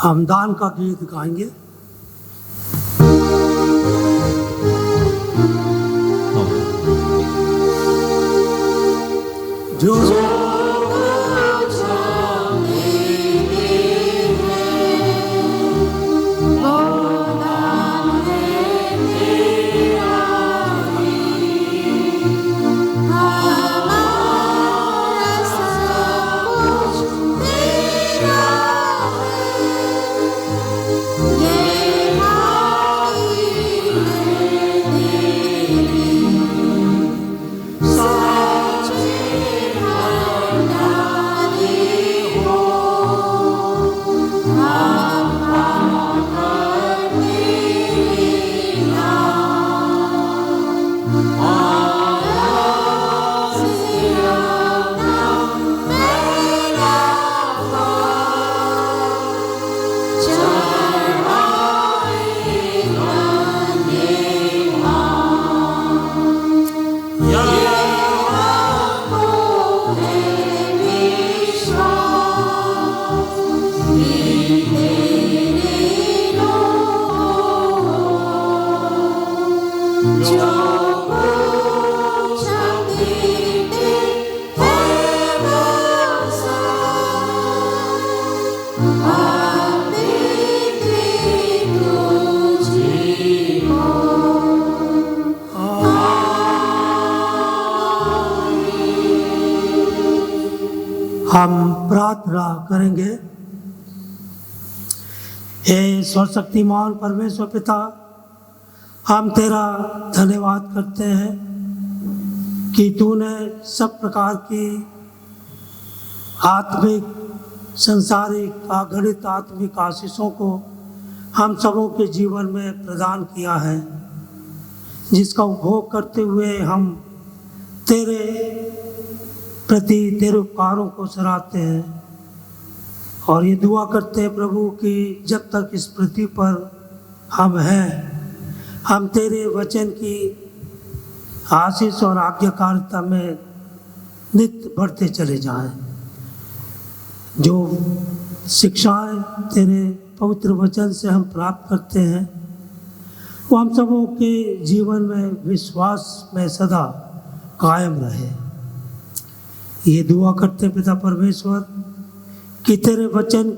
हम दान का गीत गाएंगे। जो साचे हम प्रार्थना करेंगे। हे सर्वशक्तिमान परमेश्वर पिता, हम तेरा धन्यवाद करते हैं कि तूने सब प्रकार की आत्मिक, संसारिक, अगणित आत्मिक आशीषों को हम सबों के जीवन में प्रदान किया है, जिसका उपभोग करते हुए हम तेरे प्रति तेरे उपकारों को सराहते हैं और ये दुआ करते हैं प्रभु कि जब तक इस पृथ्वी पर हम हैं, हम तेरे वचन की आशीष और आज्ञाकारिता में नित्य बढ़ते चले जाएं। जो शिक्षाएं तेरे पवित्र वचन से हम प्राप्त करते हैं, वो हम सबों के जीवन में विश्वास में सदा कायम रहे। ये दुआ करते पिता परमेश्वर कि तेरे वचन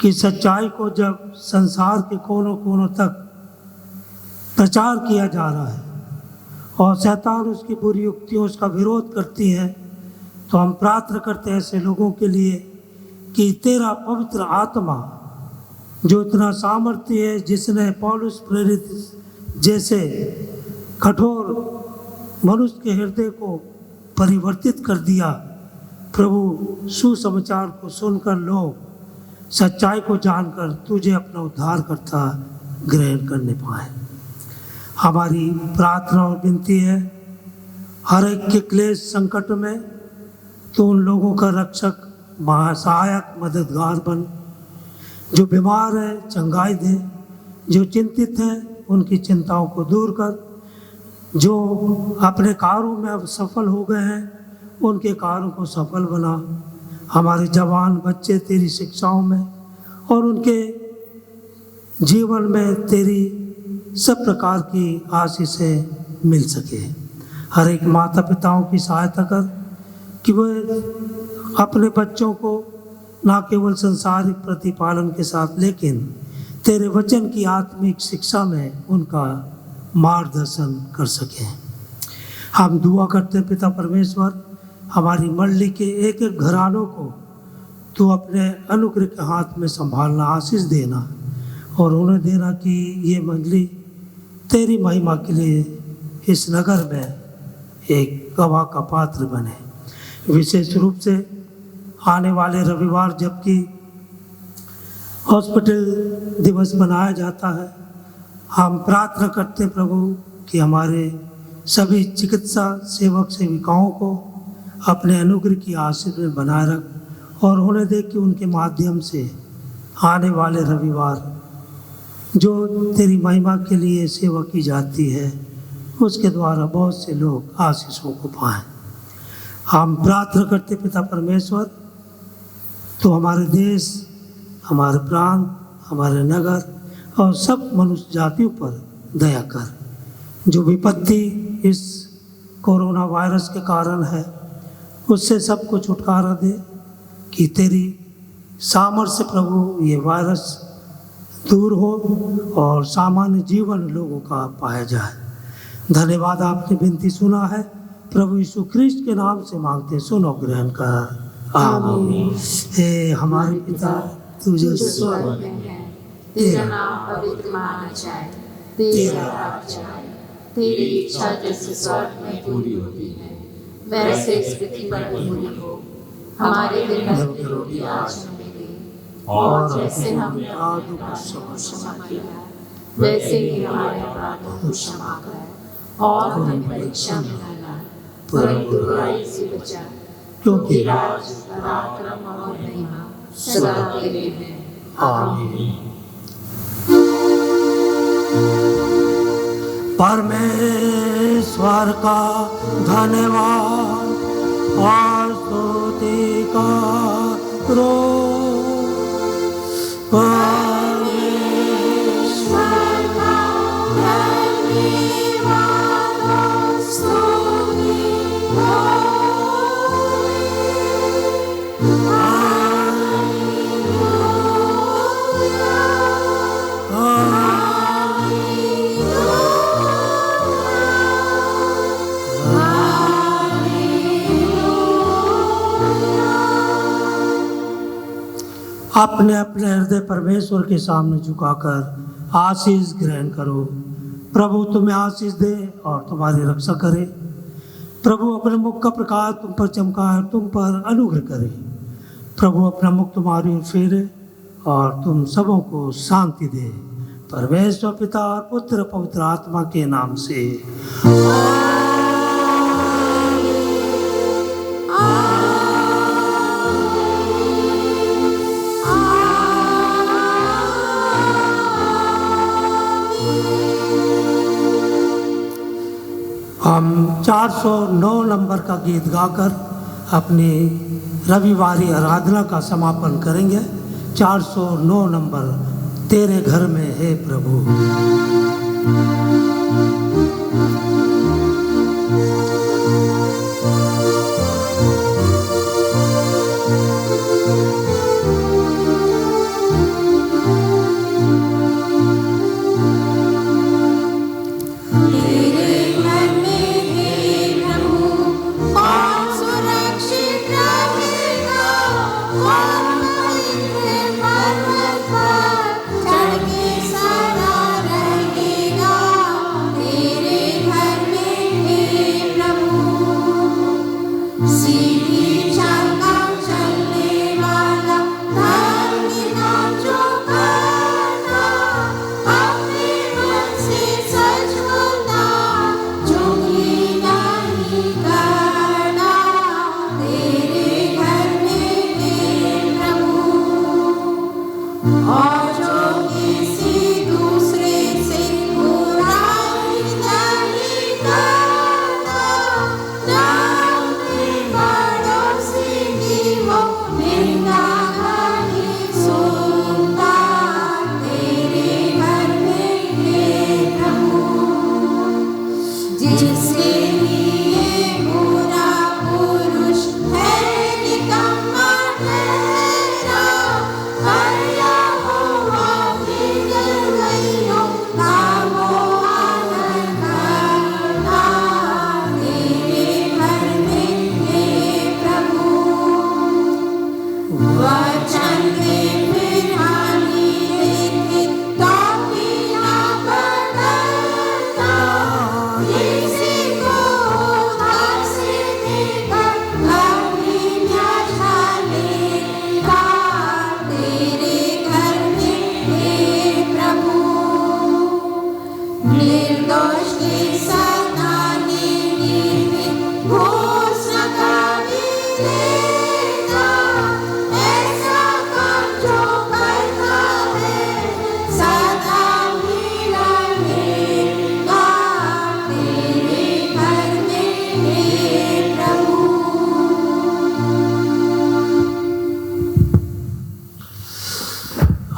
की सच्चाई को जब संसार के कोनों कोनों तक प्रचार किया जा रहा है और शैतान उसकी बुरी युक्तियों उसका विरोध करती है, तो हम प्रार्थना करते हैं ऐसे लोगों के लिए कि तेरा पवित्र आत्मा जो इतना सामर्थ्य है, जिसने पौलुस प्रेरित जैसे कठोर मनुष्य के हृदय को परिवर्तित कर दिया, प्रभु सुसमाचार को सुनकर लोग सच्चाई को जानकर तुझे अपना उद्धार करता ग्रहण करने पाए। हमारी प्रार्थना और विनती है, हर एक के क्लेश संकट में तो उन लोगों का रक्षक, महासहायक, मददगार बन। जो बीमार है चंगाई दे, जो चिंतित हैं उनकी चिंताओं को दूर कर, जो अपने कार्यों में अब सफल हो गए हैं उनके कार्यों को सफल बना। हमारे जवान बच्चे तेरी शिक्षाओं में और उनके जीवन में तेरी सब प्रकार की आशीषें मिल सके। हर एक माता पिताओं की सहायता कर कि वह अपने बच्चों को ना केवल संसारिक प्रतिपालन के साथ, लेकिन तेरे वचन की आत्मिक शिक्षा में उनका मार्गदर्शन कर सके। हम दुआ करते हैं पिता परमेश्वर, हमारी मंडली के एक एक घरानों को तू अपने अनुग्रह के हाथ में संभालना, आशीष देना और उन्हें देना कि ये मंडली तेरी महिमा के लिए इस नगर में एक गवाह का पात्र बने। विशेष रूप से आने वाले रविवार जबकि हॉस्पिटल दिवस मनाया जाता है, हम प्रार्थना करते हैं प्रभु कि हमारे सभी चिकित्सा सेवक सेविकाओं को अपने अनुग्रह की आशीष में बनाए रख और उन्हें देख कि उनके माध्यम से आने वाले रविवार जो तेरी महिमा के लिए सेवा की जाती है, उसके द्वारा बहुत से लोग आशीषों को पाएं। हम प्रार्थना करते पिता परमेश्वर, तो हमारे देश, हमारे प्रांत, हमारे नगर और सब मनुष्य जातियों पर दया कर। जो विपत्ति इस कोरोना वायरस के कारण है, उससे सबको छुटकारा दे कि तेरी सामर्थ्य प्रभु ये वायरस दूर हो और सामान्य जीवन लोगों का पाया जाए। धन्यवाद, आपकी विनती सुना है प्रभु यीशु ख्रिस्ट के नाम से मांगते, सुनो ग्रहण कर। आमीन। हे हमारे पिता तू जो स्वर्ग में है, तेरा नाम पवित्र माना जाए, तेरा राज्य आए, तेरी इच्छा जैसे स्वर्ग में पूरी होती है वैसे इस पृथ्वी पर पूरी हो। हमारे दिन भर की रोटी आज हमें दे, और जैसे हमने अपने अपराधियों को क्षमा किया वैसे ही हमारे अपराधों को क्षमा कर, और हमें परीक्षा में न ला परंतु बुराई से बचा, क्योंकि राज, पराक्रम और महिमा सदा तेरे हैं। आमीन। परमेश्वर का धन्यवाद और स्तुति करो। अपने अपने हृदय परमेश्वर के सामने झुकाकर आशीष ग्रहण करो। प्रभु तुम्हें आशीष दे और तुम्हारी रक्षा करे। प्रभु अपने मुख का प्रकाश तुम पर चमकाए, तुम पर अनुग्रह करे। प्रभु अपना मुख तुम्हारी ओर फेरे और तुम सबों को शांति दे। परमेश्वर पिता और पुत्र पवित्र आत्मा के नाम से। हम 409 नंबर का गीत गाकर अपनी रविवारी आराधना का समापन करेंगे। 409 नंबर, तेरे घर में है प्रभु।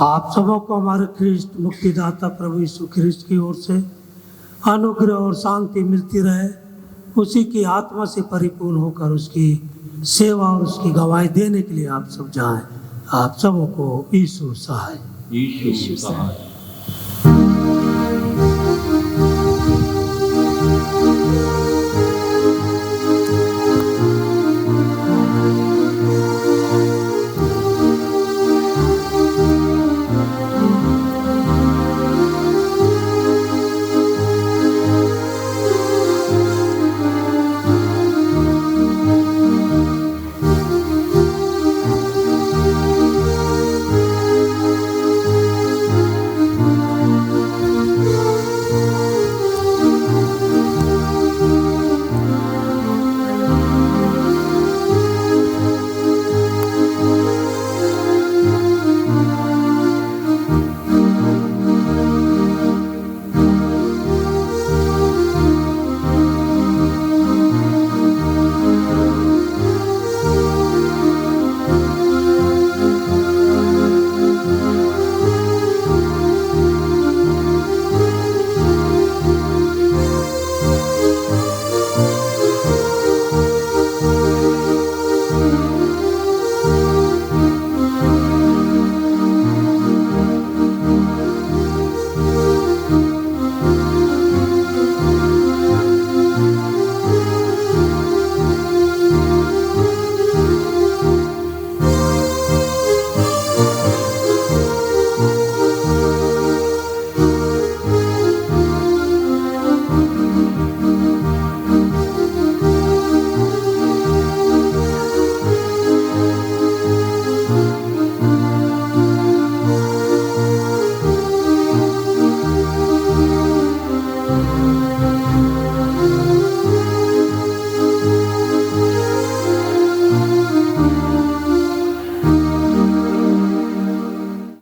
आप सबों को हमारे ख्रिस्त मुक्तिदाता प्रभु यीशु ख्रिस्त की ओर से अनुग्रह और शांति मिलती रहे। उसी की आत्मा से परिपूर्ण होकर उसकी सेवा और उसकी गवाही देने के लिए आप सब जाएं। आप सबों को यीशु सहाय। यीशु सहाय।